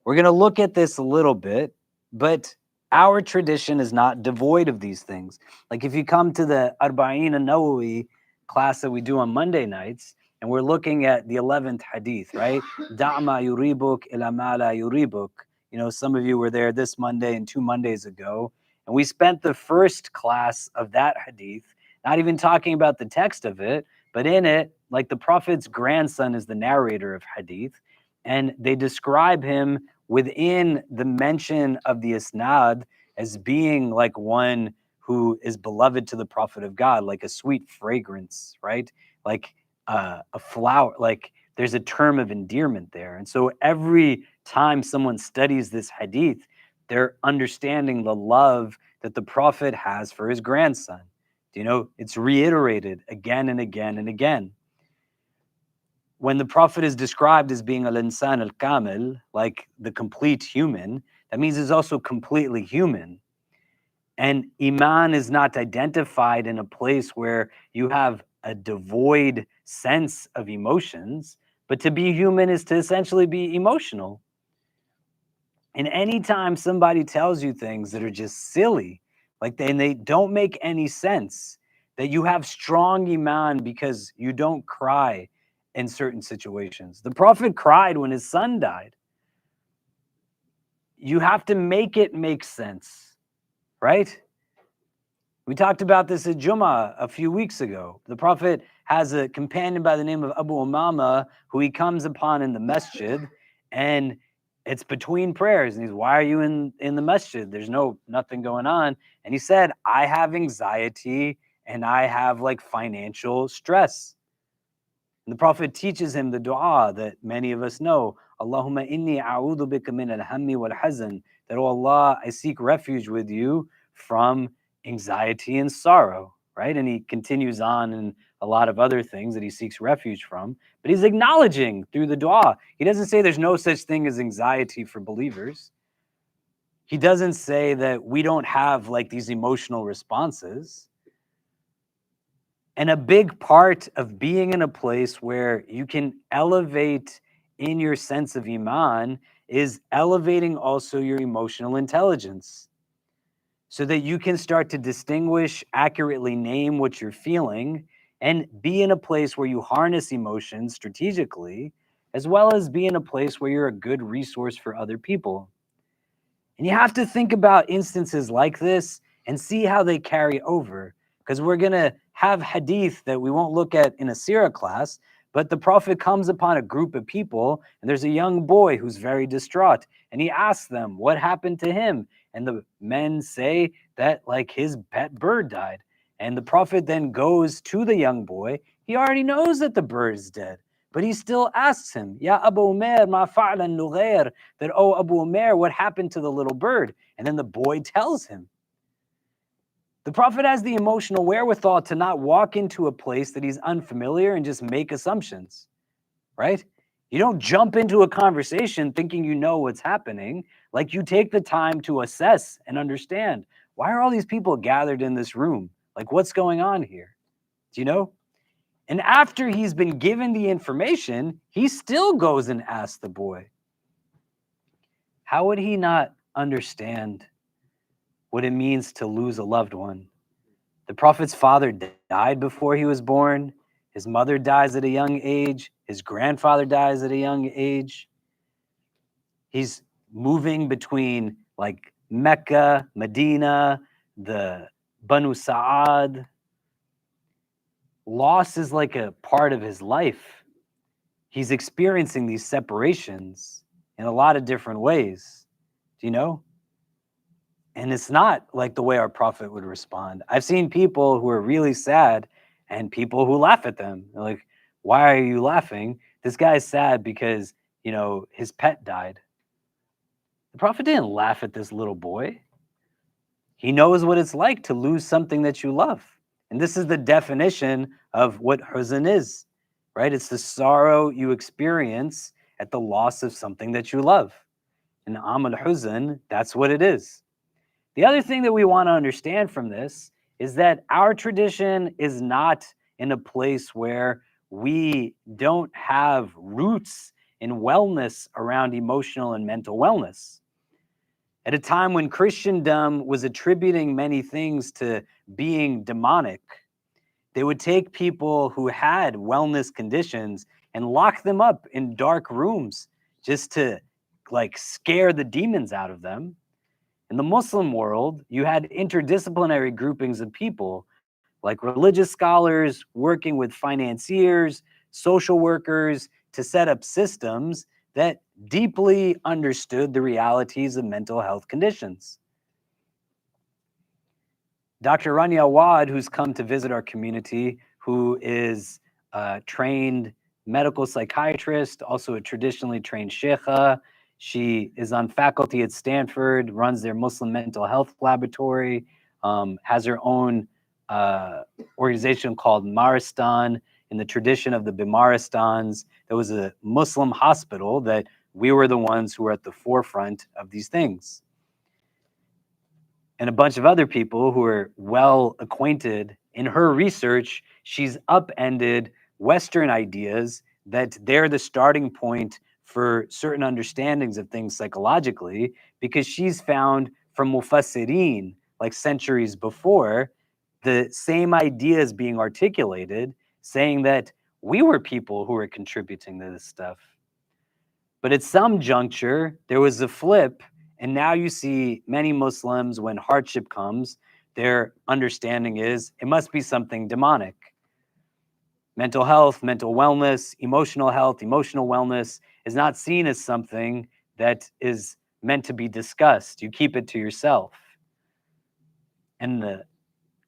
B: We're going to look at this a little bit, but our tradition is not devoid of these things. Like if you come to the Arba'in an-Nawawi class that we do on Monday nights, and we're looking at the 11th hadith, right? Da'ma yuribuk ila ma la yuribuk. Some of you were there this Monday and 2 Mondays ago, and we spent the first class of that hadith, not even talking about the text of it, but in it, like the Prophet's grandson is the narrator of hadith, and they describe him within the mention of the isnad as being like one who is beloved to the Prophet of God, like a sweet fragrance, right? Like a flower, like there's a term of endearment there. And so every time someone studies this hadith, they're understanding the love that the Prophet has for his grandson. It's reiterated again and again and again. When the Prophet is described as being al-insan al-kamil, like the complete human, that means he's also completely human. And Iman is not identified in a place where you have a devoid sense of emotions, but to be human is to essentially be emotional. And anytime somebody tells you things that are just silly, like they don't make any sense, that you have strong Iman because you don't cry in certain situations. The Prophet cried when his son died. You have to make it make sense, right? We talked about this at Jummah a few weeks ago. The Prophet has a companion by the name of Abu Umama who he comes upon in the masjid, and it's between prayers. And he's, why are you in the masjid? There's nothing going on. And he said, I have anxiety and I have like financial stress. And the Prophet teaches him the dua that many of us know. Allahumma inni a'udhu bika min al-hammi wal-hazan. That, oh Allah, I seek refuge with you from anxiety and sorrow, right? And he continues on in a lot of other things that he seeks refuge from. But he's acknowledging through the dua. He doesn't say there's no such thing as anxiety for believers. He doesn't say that we don't have like these emotional responses. And a big part of being in a place where you can elevate in your sense of Iman is elevating also your emotional intelligence so that you can start to distinguish, accurately name what you're feeling, and be in a place where you harness emotions strategically, as well as be in a place where you're a good resource for other people. And you have to think about instances like this and see how they carry over. Because we're going to have hadith that we won't look at in a Seerah class, but the Prophet comes upon a group of people, and there's a young boy who's very distraught, and he asks them, what happened to him? And the men say that like his pet bird died. And the Prophet then goes to the young boy. He already knows that the bird is dead, but he still asks him, Ya Abu Umair, ma fa'ala nughair, that, oh, Abu Umair, what happened to the little bird? And then the boy tells him. The Prophet has the emotional wherewithal to not walk into a place that he's unfamiliar and just make assumptions, right? You don't jump into a conversation thinking you know what's happening. Like, you take the time to assess and understand, why are all these people gathered in this room? Like, what's going on here? Do you know? And after he's been given the information, he still goes and asks the boy. How would he not understand what it means to lose a loved one? The Prophet's father died before he was born. His mother dies at a young age. His grandfather dies at a young age. He's moving between like Mecca, Medina, the Banu Sa'ad. Loss is like a part of his life. He's experiencing these separations in a lot of different ways. Do you know? And it's not like the way our prophet would respond. I've seen people who are really sad and people who laugh at them. They're like, why are you laughing? This guy's sad because, his pet died. The prophet didn't laugh at this little boy. He knows what it's like to lose something that you love. And this is the definition of what huzn is, right? It's the sorrow you experience at the loss of something that you love. And amal huzn, that's what it is. The other thing that we want to understand from this is that our tradition is not in a place where we don't have roots in wellness around emotional and mental wellness. At a time when Christendom was attributing many things to being demonic, they would take people who had wellness conditions and lock them up in dark rooms just to scare the demons out of them. In the Muslim world, you had interdisciplinary groupings of people, like religious scholars working with financiers, social workers, to set up systems that deeply understood the realities of mental health conditions. Dr. Rania Awad, who's come to visit our community, who is a trained medical psychiatrist, also a traditionally trained sheikha. She is on faculty at Stanford, runs their Muslim mental health laboratory, has her own organization called Maristan in the tradition of the Bimaristans. There was a Muslim hospital that we were the ones who were at the forefront of these things. And a bunch of other people who are well acquainted. In her research, she's upended Western ideas that they're the starting point for certain understandings of things psychologically, because she's found from Mufassirin, like centuries before, the same ideas being articulated, saying that we were people who were contributing to this stuff. But at some juncture, there was a flip, and now you see many Muslims, when hardship comes, their understanding is it must be something demonic. Mental health, mental wellness, emotional health, emotional wellness is not seen as something that is meant to be discussed. You keep it to yourself. And the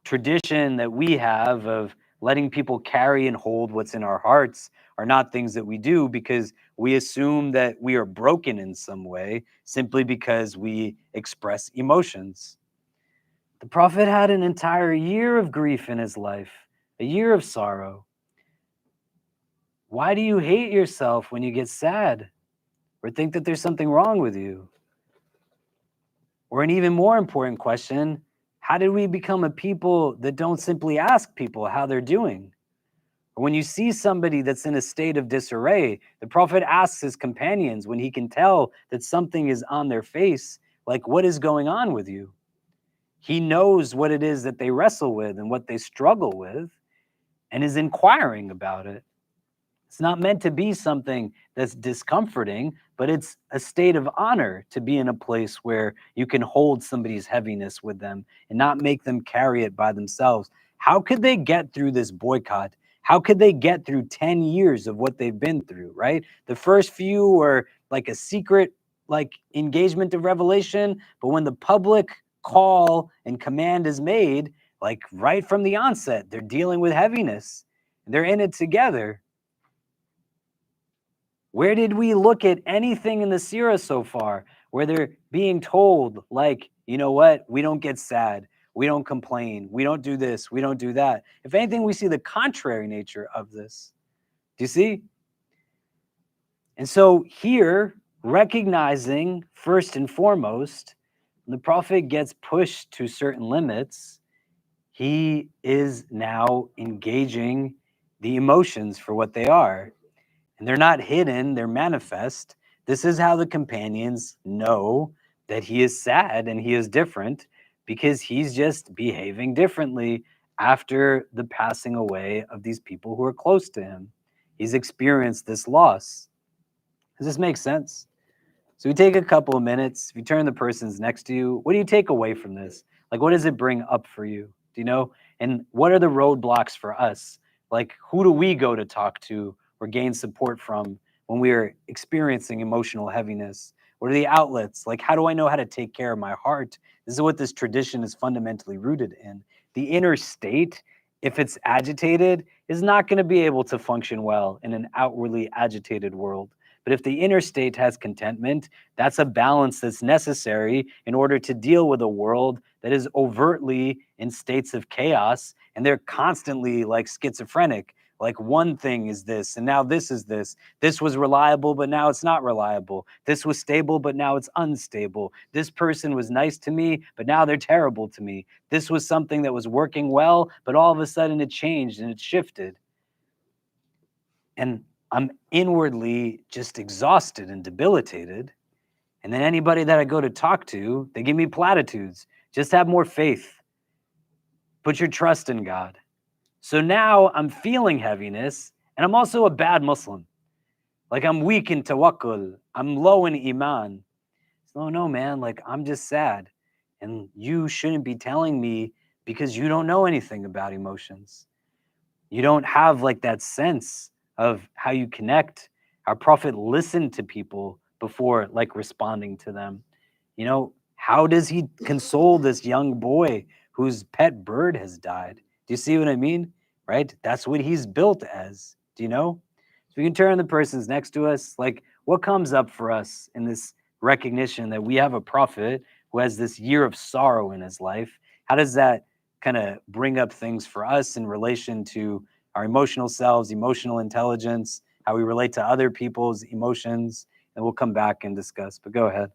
B: tradition that we have of letting people carry and hold what's in our hearts are not things that we do, because we assume that we are broken in some way simply because we express emotions. The Prophet had an entire year of grief in his life, a year of sorrow. Why do you hate yourself when you get sad or think that there's something wrong with you? Or an even more important question, how did we become a people that don't simply ask people how they're doing? Or when you see somebody that's in a state of disarray, the Prophet asks his companions, when he can tell that something is on their face, like, what is going on with you? He knows what it is that they wrestle with and what they struggle with, and is inquiring about it. It's not meant to be something that's discomforting, but it's a state of honor to be in a place where you can hold somebody's heaviness with them and not make them carry it by themselves. How could they get through this boycott? How could they get through 10 years of what they've been through, right? The first few were like a secret, engagement of revelation, but when the public call and command is made, right from the onset, they're dealing with heaviness. They're in it together. Where did we look at anything in the Seerah so far where they're being told, you know what, we don't get sad, we don't complain, we don't do this, we don't do that? If anything, we see the contrary nature of this. Do you see? And so here, recognizing first and foremost, when the Prophet gets pushed to certain limits, he is now engaging the emotions for what they are. And they're not hidden, they're manifest. This is how the companions know that he is sad and he is different, because he's just behaving differently after the passing away of these people who are close to him. He's experienced this loss. Does this make sense? So we take a couple of minutes. If you turn the person's next to you, what do you take away from this? Like, what does it bring up for you? Do you know? And what are the roadblocks for us? Like, who do we go to talk to or gain support from when we are experiencing emotional heaviness? What are the outlets? Like, how do I know how to take care of my heart? This is what this tradition is fundamentally rooted in. The inner state, if it's agitated, is not going to be able to function well in an outwardly agitated world. But if the inner state has contentment, that's a balance that's necessary in order to deal with a world that is overtly in states of chaos, and they're constantly like schizophrenic. Like, one thing is this, and now this is this. This was reliable, but now it's not reliable. This was stable, but now it's unstable. This person was nice to me, but now they're terrible to me. This was something that was working well, but all of a sudden it changed and it shifted. And I'm inwardly just exhausted and debilitated. And then anybody that I go to talk to, they give me platitudes. Just have more faith. Put your trust in God. So now I'm feeling heaviness, and I'm also a bad Muslim. Like, I'm weak in tawakkul. I'm low in iman. So no, man, like, I'm just sad. And you shouldn't be telling me because you don't know anything about emotions. You don't have like that sense of how you connect. Our prophet listened to people before like responding to them. You know, how does he console this young boy whose pet bird has died? Do you see what I mean? Right? That's what he's built as. Do you know? So we can turn the persons next to us. Like, what comes up for us in this recognition that we have a prophet who has this year of sorrow in his life? How does that kind of bring up things for us in relation to our emotional selves, emotional intelligence, how we relate to other people's emotions? And we'll come back and discuss, but go ahead.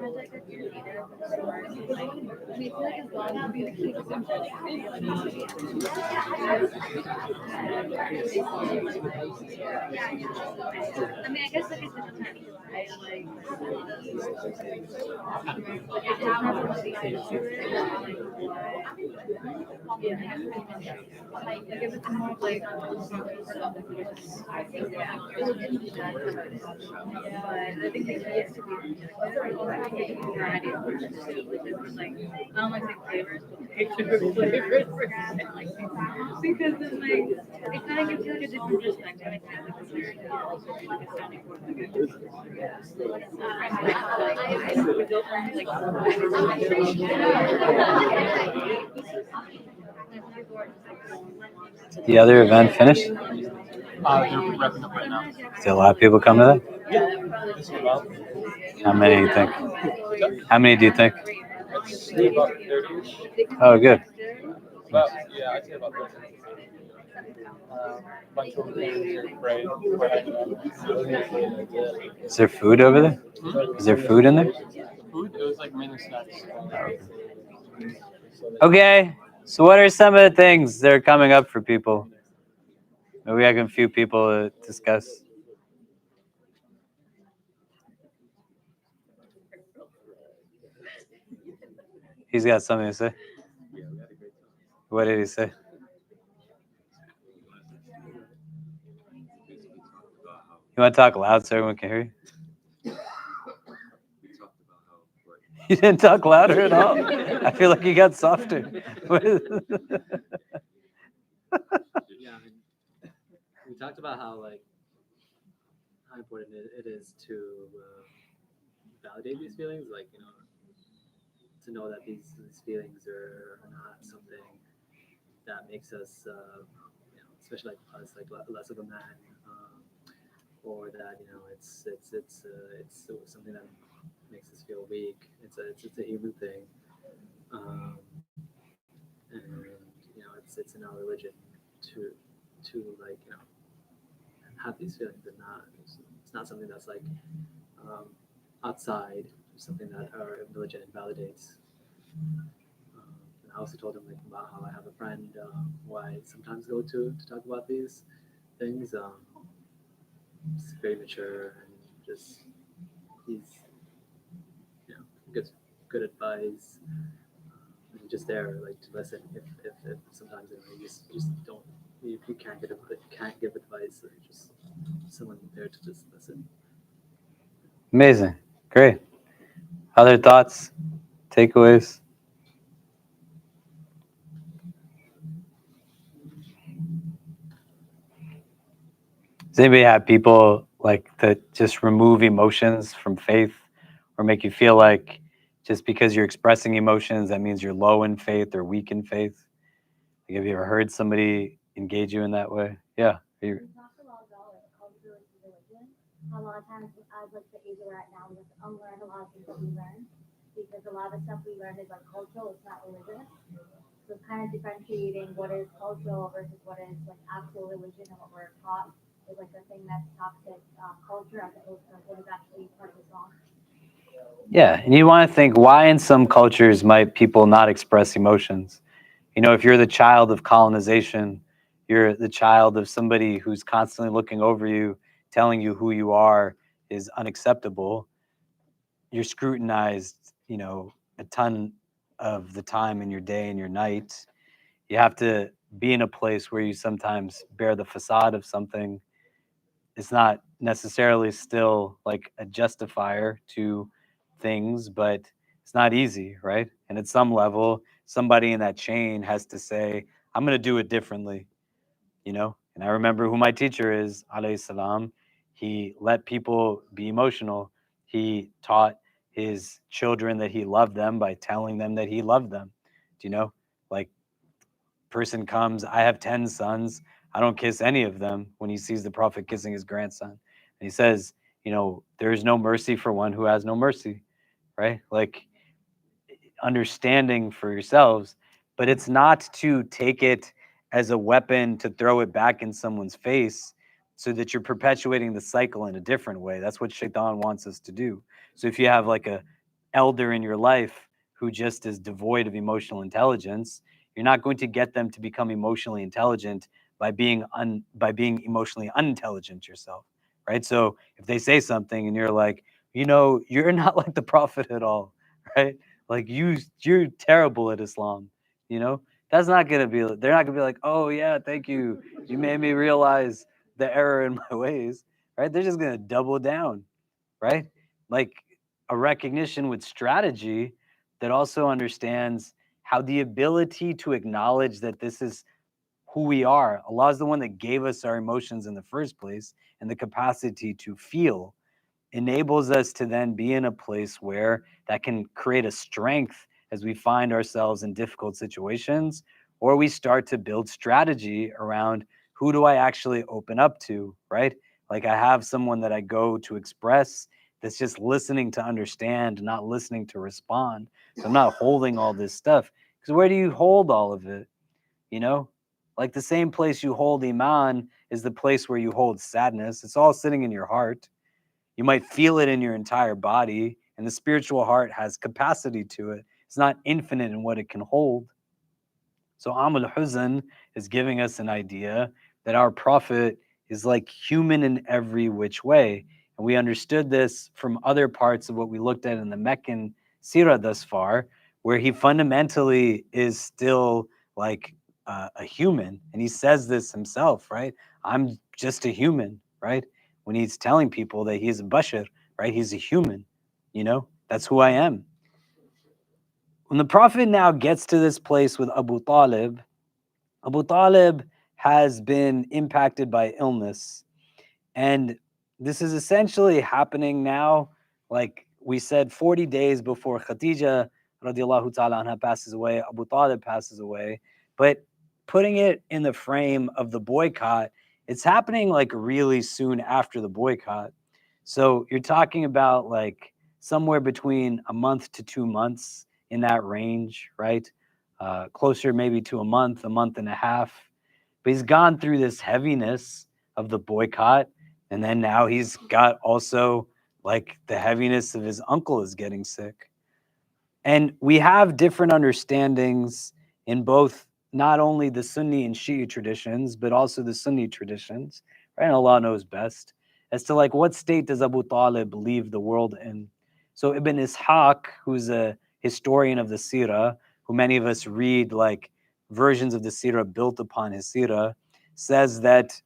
E: I guess like it depends, right? Like it does have to be into it. Yeah. Like if it's more like but I think the key is to be variety of flavors too. Like I don't like flavors, but flavors because it's like it kind of gives you like a different perspective. It kind of like a sounding board.
B: The other event finished?
G: They're wrapping up right now.
B: Is there a lot of people come to that?
G: This is about,
B: How many do you think? How many do you think?
G: I'd say about 30-ish.
B: Oh, good.
G: About, yeah, I'd say about 30. Bunch of things are great. We're hanging out.
B: Is there food over there? Is there food in there?
G: Food? It was like mainly snacks.
B: Okay. So what are some of the things that are coming up for people? Maybe we have a few people to discuss. He's got something to say. What did he say? You want to talk loud so everyone can hear you? You didn't talk louder at all. I feel like you got softer.
H: Yeah, I mean, we talked about how important it is to validate these feelings, to know that these feelings are not something that makes us, especially like us, like less of a man, or that it's something that makes us feel weak. It's a human thing, and it's in our religion to have these feelings, and it's not something that's outside, something that our religion invalidates. And I also told him about how I have a friend who I sometimes go to talk about these things. He's very mature and just he's gives good advice. And just there to listen. If sometimes you just don't you can't give advice, or just someone there to just listen.
B: Amazing. Great. Other thoughts? Takeaways? Does anybody have people that just remove emotions from faith, or make you feel like just because you're expressing emotions, that means you're low in faith or weak in faith? Have you ever heard somebody engage you in that way? Yeah.
C: We talked a lot about culture and religion. A lot of times, as the age we're at now, we have to unlearn a lot of things that we learned, because a lot of the stuff we learned is cultural, it's not religious. So it's kind of differentiating what is cultural versus what is actual religion, and what we're taught is a thing that's toxic culture, as opposed to what is actually part of the song.
B: Yeah, and you want to think, why in some cultures might people not express emotions? If you're the child of colonization, you're the child of somebody who's constantly looking over you, telling you who you are is unacceptable. You're scrutinized, a ton of the time in your day and your night. You have to be in a place where you sometimes bear the facade of something. It's not necessarily still a justifier to things, but it's not easy, right? And at some level, somebody in that chain has to say, I'm going to do it differently, And I remember who my teacher is, alayhi salam. He let people be emotional. He taught his children that he loved them by telling them that he loved them. Do you know? Person comes, I have 10 sons. I don't kiss any of them, when he sees the Prophet kissing his grandson. And he says, there is no mercy for one who has no mercy, right? Understanding for yourselves, but it's not to take it as a weapon to throw it back in someone's face so that you're perpetuating the cycle in a different way. That's what Shaitan wants us to do. So if you have a elder in your life who just is devoid of emotional intelligence, you're not going to get them to become emotionally intelligent by being emotionally unintelligent yourself, right? So if they say something and you're like, you're not like the prophet at all, right? Like you're terrible at Islam, you know? That's not gonna be. They're not gonna be like, oh yeah, thank you. You made me realize the error in my ways, right? They're just gonna double down, right? Like a recognition with strategy that also understands how the ability to acknowledge that this is who we are. Allah is the one that gave us our emotions in the first place, and the capacity to feel enables us to then be in a place where that can create a strength as we find ourselves in difficult situations, or we start to build strategy around who do I actually open up to, right? Like I have someone that I go to express that's just listening to understand, not listening to respond. So I'm not holding all this stuff. Because where do you hold all of it? You know, like the same place you hold Iman is the place where you hold sadness. It's all sitting in your heart. You might feel it in your entire body, and the spiritual heart has capacity to it. It's not infinite in what it can hold. So Amul Huzn is giving us an idea that our prophet is like human in every which way. And we understood this from other parts of what we looked at in the Meccan Seerah thus far, where he fundamentally is still like a human. And he says this himself, right? I'm just a human, right? When he's telling people that he's a bashar, right? He's a human, that's who I am. When the Prophet now gets to this place with Abu Talib has been impacted by illness. And this is essentially happening now, like we said, 40 days before Khadija radiallahu ta'ala anha passes away, Abu Talib passes away. But putting it in the frame of the boycott, it's happening like really soon after the boycott. So you're talking about like somewhere between a month to 2 months in that range, right? Closer maybe to a month and a half. But he's gone through this heaviness of the boycott. And then now he's got also like the heaviness of his uncle is getting sick. And we have different understandings in both not only the Sunni and Shi'i traditions, but also the Sunni traditions, right? And Allah knows best as to like what state does Abu Talib leave the world in. So Ibn Ishaq, who's a historian of the Seerah, who many of us read like versions of the Seerah built upon his Seerah, says that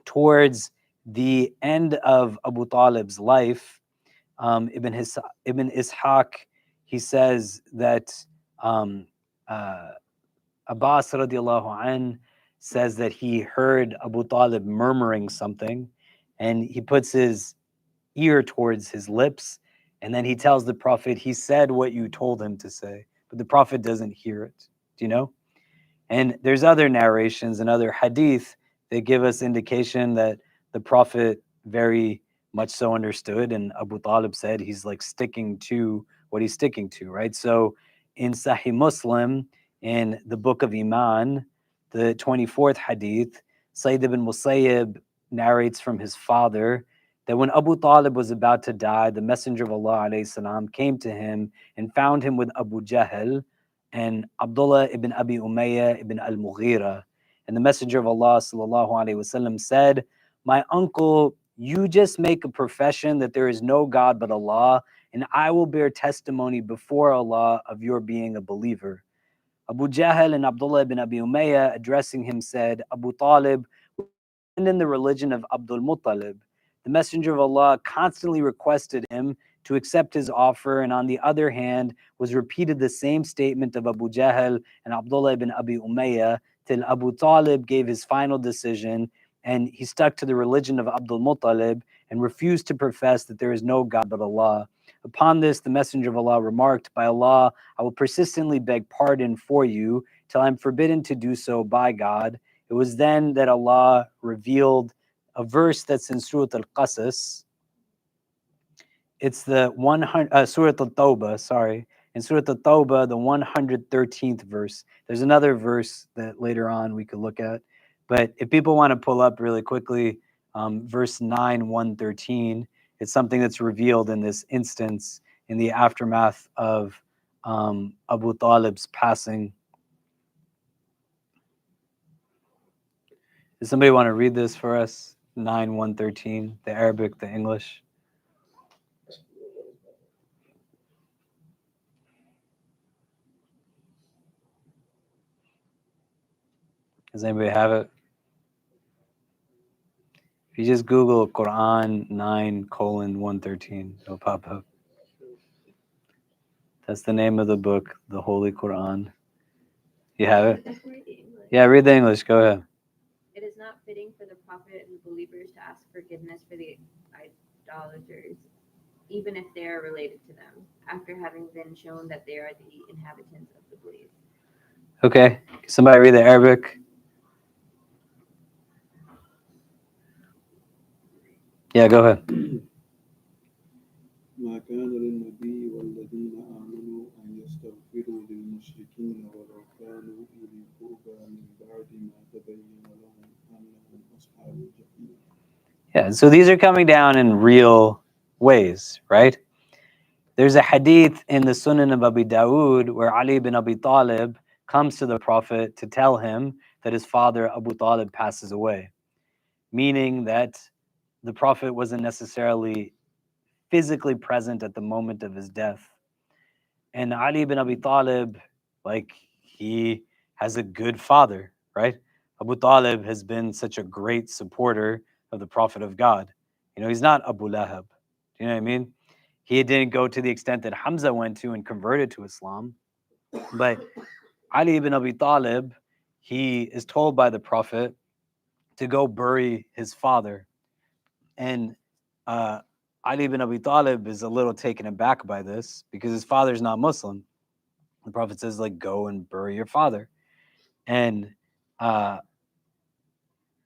B: towards the end of Abu Talib's life, Ibn Ishaq, he says that Abbas radiallahu an says that he heard Abu Talib murmuring something, and he puts his ear towards his lips, and then he tells the Prophet, he said what you told him to say, but the Prophet doesn't hear it. Do you know? And there's other narrations and other hadith that give us indication that the Prophet very much so understood, and Abu Talib said he's like sticking to what he's sticking to, right? So in Sahih Muslim, in the book of Iman, the 24th hadith, Sayyid ibn Musayyib narrates from his father that when Abu Talib was about to die, the Messenger of Allah alayhi salam came to him and found him with Abu Jahl and Abdullah ibn Abi Umayyah ibn al-Mughira. And the Messenger of Allah sallallahu alaihi wasallam said, my uncle, you just make a profession that there is no God but Allah, and I will bear testimony before Allah of your being a believer. Abu Jahl and Abdullah ibn Abi Umayyah, addressing him, said, Abu Talib, in the religion of Abdul Muttalib. The Messenger of Allah constantly requested him to accept his offer, and on the other hand was repeated the same statement of Abu Jahl and Abdullah ibn Abi Umayyah till Abu Talib gave his final decision, and he stuck to the religion of Abdul Muttalib and refused to profess that there is no God but Allah. Upon this, the Messenger of Allah remarked, by Allah, I will persistently beg pardon for you till I am forbidden to do so by God. It was then that Allah revealed a verse that's in Surah Al-Qasas. It's the Surah Al-Tawbah, sorry. In Surah Al-Tawbah, the 113th verse. There's another verse that later on we could look at. But if people want to pull up really quickly, verse 9, 113, it's something that's revealed in this instance. in the aftermath of Abu Talib's passing. Does somebody want to read this for us? 9:113, the Arabic, the English. Does anybody have it? If you just Google Quran 9:113, it'll pop up. That's the name of the book, the Holy Quran. You have it? Yeah, read the English. Go ahead.
I: It is not fitting for the Prophet and the believers to ask forgiveness for the idolaters, even if they are related to them, after having been shown that they are the inhabitants of the belief.
B: Okay. Somebody read the Arabic. Yeah, go ahead.
G: ما كان للنبي والذين آمنوا أن يستغفروا للمشركين ولو كانوا أولي قربى من بعد ما تبين لهم أنهم أصحاب الجحيم.
B: Yeah, so these are coming down in real ways, right? There's a hadith in the Sunan of Abi Dawood where Ali bin Abi Talib comes to the Prophet to tell him that his father Abu Talib passes away, meaning that the Prophet wasn't necessarily physically present at the moment of his death. And Ali bin Abi Talib, like, he has a good father, right? Abu Talib has been such a great supporter of the Prophet of God. You know, he's not Abu Lahab. Do you know what I mean? He didn't go to the extent that Hamza went to and converted to Islam. But Ali ibn Abi Talib, he is told by the Prophet to go bury his father. And Ali ibn Abi Talib is a little taken aback by this because his father's not Muslim. The Prophet says, like, go and bury your father. And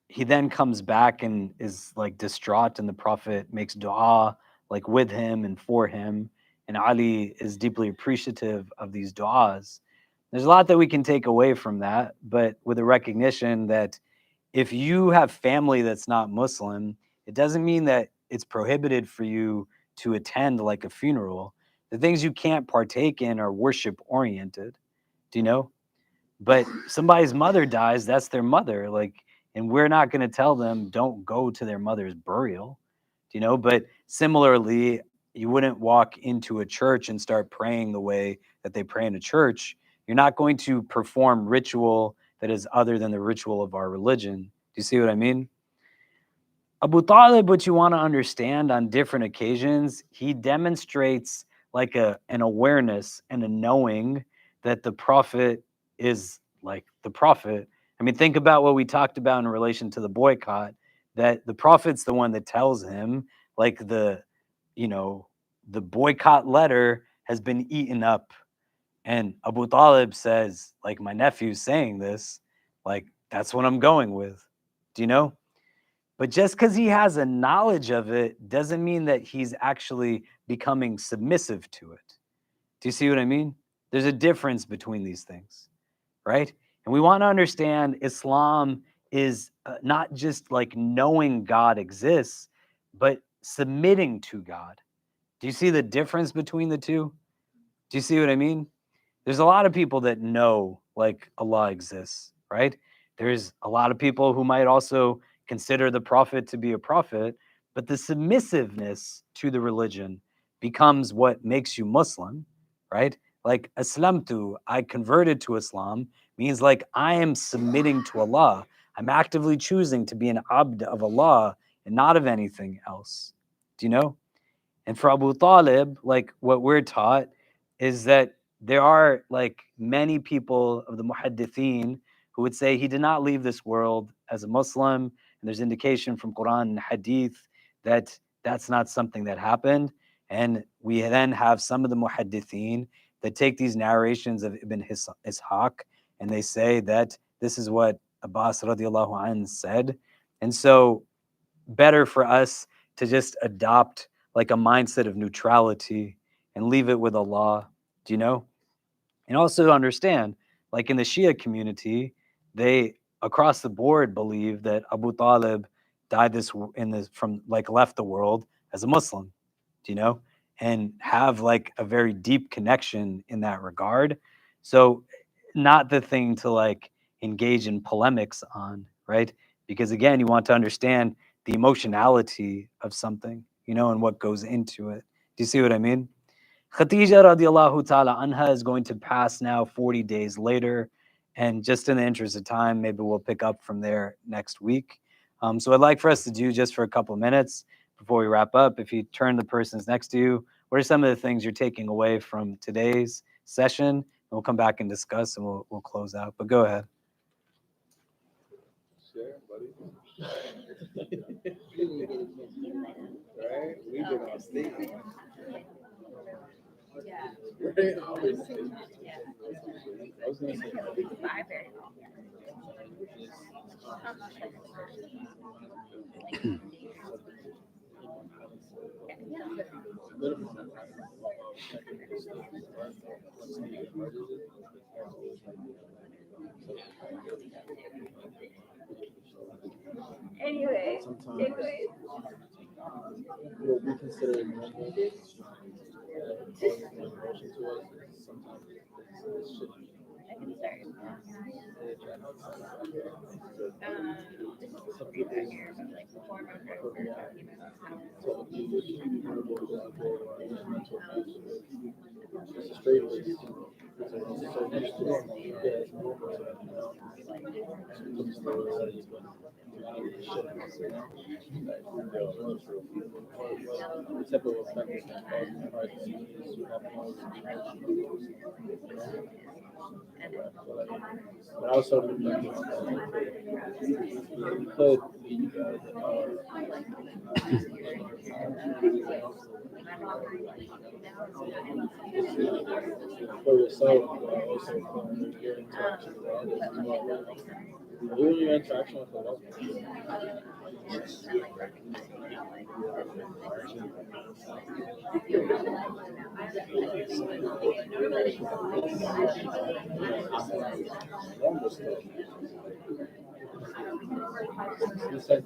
B: he then comes back and is like distraught, and the Prophet makes dua like with him and for him. And Ali is deeply appreciative of these duas. There's a lot that we can take away from that, but with a recognition that if you have family that's not Muslim, it doesn't mean that it's prohibited for you to attend like a funeral. The things you can't partake in are worship oriented. Do you know? But somebody's mother dies, that's their mother. Like, and we're not going to tell them don't go to their mother's burial. Do you know? But similarly, you wouldn't walk into a church and start praying the way that they pray in a church. You're not going to perform ritual that is other than the ritual of our religion. Do you see what I mean? Abu Talib, what you want to understand on different occasions, he demonstrates like an awareness and a knowing that the Prophet is like the Prophet. I mean, think about what we talked about in relation to the boycott, that the Prophet's the one that tells him, like, the boycott letter has been eaten up. And Abu Talib says, like, my nephew's saying this, like, that's what I'm going with. Do you know? But just because he has a knowledge of it doesn't mean that he's actually becoming submissive to it. Do you see what I mean? There's a difference between these things, right? And we want to understand Islam is not just like knowing God exists, but submitting to God. Do you see the difference between the two? Do you see what I mean? There's a lot of people that know like Allah exists, right? There's a lot of people who might also consider the prophet to be a prophet, but the submissiveness to the religion becomes what makes you Muslim, right? Like Aslamtu, I converted to Islam, means like I am submitting to Allah. I'm actively choosing to be an abd of Allah and not of anything else. Do you know? And for Abu Talib, like what we're taught is that there are like many people of the muhaddithin who would say he did not leave this world as a Muslim. And there's indication from Quran and Hadith that that's not something that happened. And we then have some of the muhaddithin that take these narrations of Ibn Ishaq and they say that this is what Abbas radiallahu anh said. And so better for us to just adopt like a mindset of neutrality and leave it with Allah. Do you know? And also understand, like in the Shia community, they across the board believe that Abu Talib died from like left the world as a Muslim. Do you know? and have like a very deep connection in that regard. So not the thing to like engage in polemics on, right? Because again, you want to understand the emotionality of something, and what goes into it. Do you see what I mean? Khadija radiallahu ta'ala anha is going to pass now 40 days later. And just in the interest of time, maybe we'll pick up from there next week. So I'd like for us to do just for a couple of minutes before we wrap up. If you turn the persons next to you, what are some of the things you're taking away from today's session? And we'll come back and discuss and we'll close out. But go ahead.
G: Share, buddy. Right? We've been on stage.
I: Yeah.
G: Right? Obviously.
I: Yeah.
G: I was gonna say,
I: Anyway,
G: sometimes
I: takeaways.
G: what we consider normal emotion to us is sometimes it's shit.
I: I can start.
G: Some people tell you you should go out there or use mental abuse. It's a straight list. So used to it, yeah, it's normal to them, the type of effect it can cause in heart disease, you have no but I was sort of reflecting on that. We could leave for yourself, but also for your interaction with others as well. Even your interaction with the loved ones. Normal stuff. You said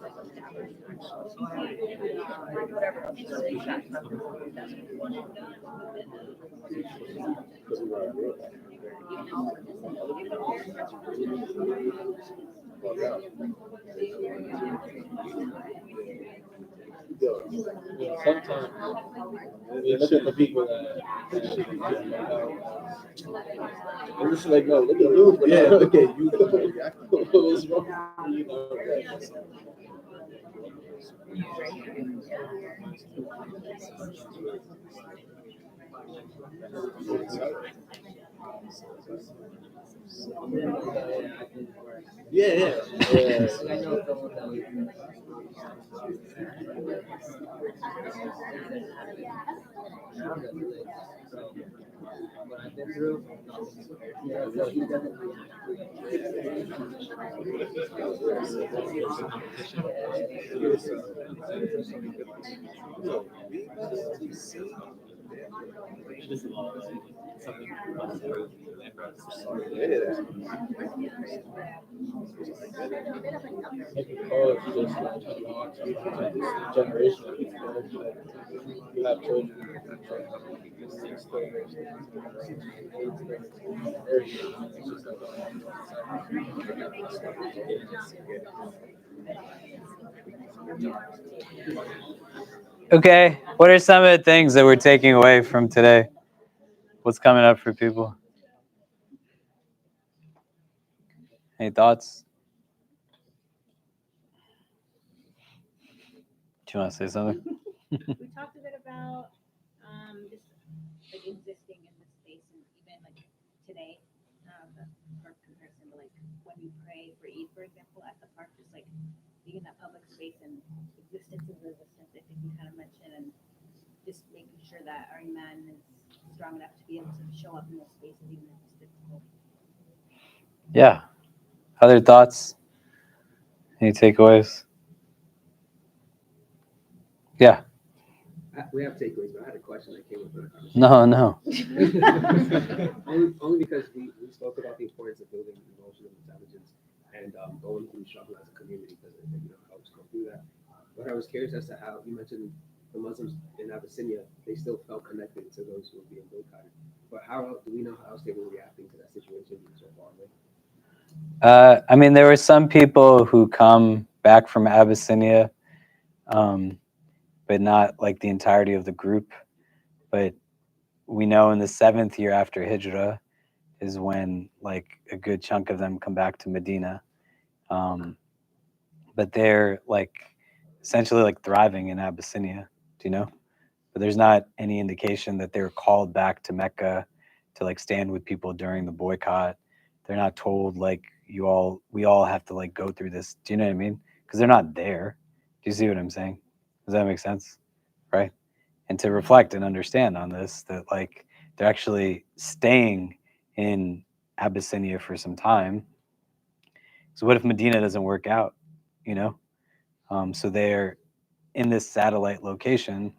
G: sometimes we look at the people that I'm just like, no, look at you. Yeah, look at you. What's wrong? You know, yeah. Generation of people, you have children,
B: Okay. What are some of the things that we're taking away from today? What's coming up for people? Any thoughts? Do you want to say something?
J: We talked a bit about just like existing in this space, and even like today, for comparison to like when we pray for Eid, for example, at the park, just like being in that public space and existence is resistance. I think we kind of mentioned, and just making sure that our iman is strong enough to be able to show up in those spaces, even if it's difficult.
B: Yeah. Other thoughts? Any takeaways? Yeah.
F: We have takeaways, but I had a question that came up with the
B: No.
F: only because we spoke about the importance of building emotional intelligence and going through struggle as a community because it helps go through that. But I was curious as to how you mentioned the Muslims in Abyssinia, they still felt connected to those who were being boycotted. But how do we know how else they were reacting to that situation so far?
B: I mean, there were some people who come back from Abyssinia, but not like the entirety of the group. But we know in the 7th year after Hijrah is when like a good chunk of them come back to Medina. But they're like essentially like thriving in Abyssinia, do you know? But there's not any indication that they were called back to Mecca to like stand with people during the boycott. They're not told like we all have to like go through this. Do you know what I mean? Because they're not there. Do you see what I'm saying? Does that make sense? Right? And to reflect and understand on this, that like they're actually staying in Abyssinia for some time. So what if Medina doesn't work out? You know, so they're in this satellite location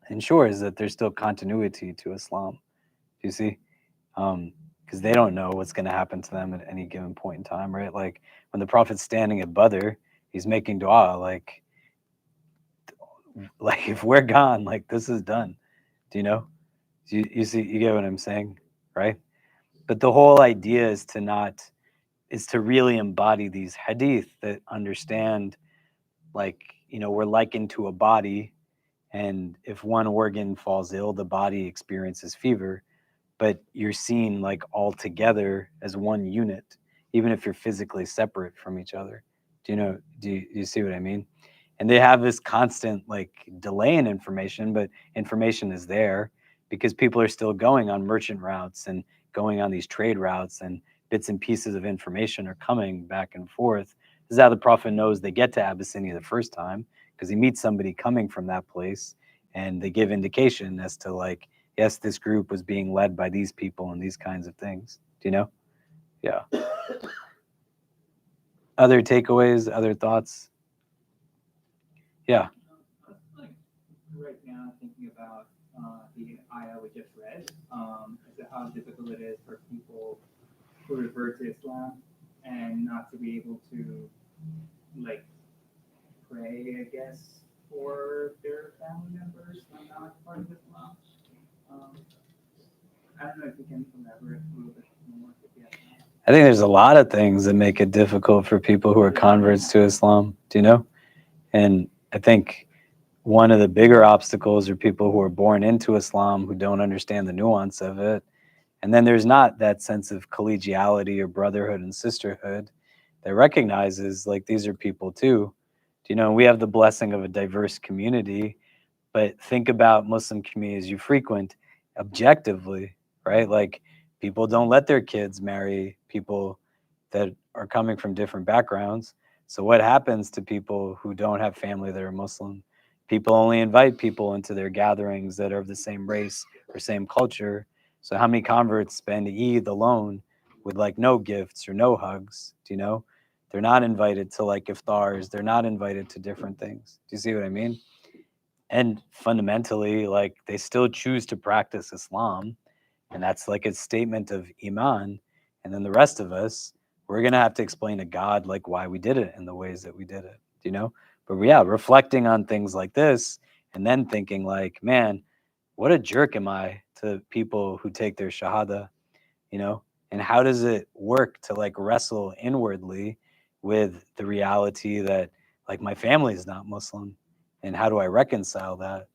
B: ensures that there's still continuity to Islam. Do you see? Because they don't know what's going to happen to them at any given point in time, right? Like when the Prophet's standing at Badr, he's making dua, like if we're gone, like this is done. Do you know? You see, you get what I'm saying, right? But the whole idea is to really embody these hadith that understand, like, you know, we're likened to a body, and if one organ falls ill, the body experiences fever, but you're seen like all together as one unit, even if you're physically separate from each other. Do you know? Do you see what I mean? And they have this constant like delay in information, but information is there because people are still going on merchant routes and going on these trade routes, and bits and pieces of information are coming back and forth. This is how the Prophet knows they get to Abyssinia the first time, because he meets somebody coming from that place, and they give indication as to like, yes, this group was being led by these people and these kinds of things. Do you know? Yeah. Other takeaways, other thoughts? Yeah.
K: Like right now, thinking about the ayah we just read, as to how difficult it is for people who revert to Islam and not to be able to like pray, I guess, for their family members who are not part of Islam. I don't know if you can elaborate a little bit more.
B: I think there's a lot of things that make it difficult for people who are converts to Islam, do you know? And I think one of the bigger obstacles are people who are born into Islam who don't understand the nuance of it. And then there's not that sense of collegiality or brotherhood and sisterhood that recognizes like these are people too. Do you know, we have the blessing of a diverse community, but think about Muslim communities you frequent objectively, right? Like people don't let their kids marry people that are coming from different backgrounds. So what happens to people who don't have family that are Muslim? People only invite people into their gatherings that are of the same race or same culture. So how many converts spend Eid alone with like no gifts or no hugs? Do you know? They're not invited to like iftars. They're not invited to different things. Do you see what I mean? And fundamentally, like they still choose to practice Islam, and that's like a statement of iman. And then the rest of us, we're gonna have to explain to God like why we did it in the ways that we did it, you know. But yeah, reflecting on things like this, and then thinking like, man, what a jerk am I to people who take their shahada, you know? And how does it work to like wrestle inwardly with the reality that like my family is not Muslim, and how do I reconcile that?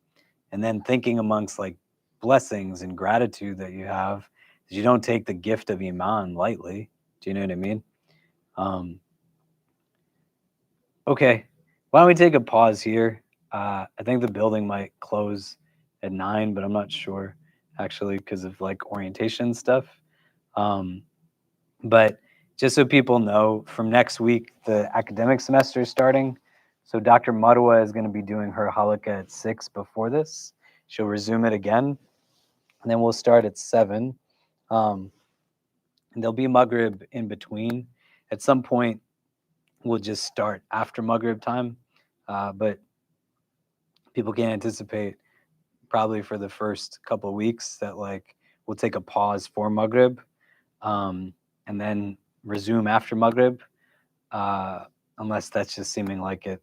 B: And then thinking amongst like blessings and gratitude that you have, that you don't take the gift of iman lightly. Do you know what I mean? Okay, why don't we take a pause here? I think the building might close at 9, but I'm not sure actually because of like orientation stuff. But just so people know, from next week, the academic semester is starting. So Dr. Marwa is going to be doing her halakha at 6 before this. She'll resume it again, and then we'll start at 7. And there'll be Maghrib in between. At some point, we'll just start after Maghrib time. But people can anticipate probably for the first couple of weeks that like we'll take a pause for Maghrib, and then resume after Maghrib, unless that's just seeming like it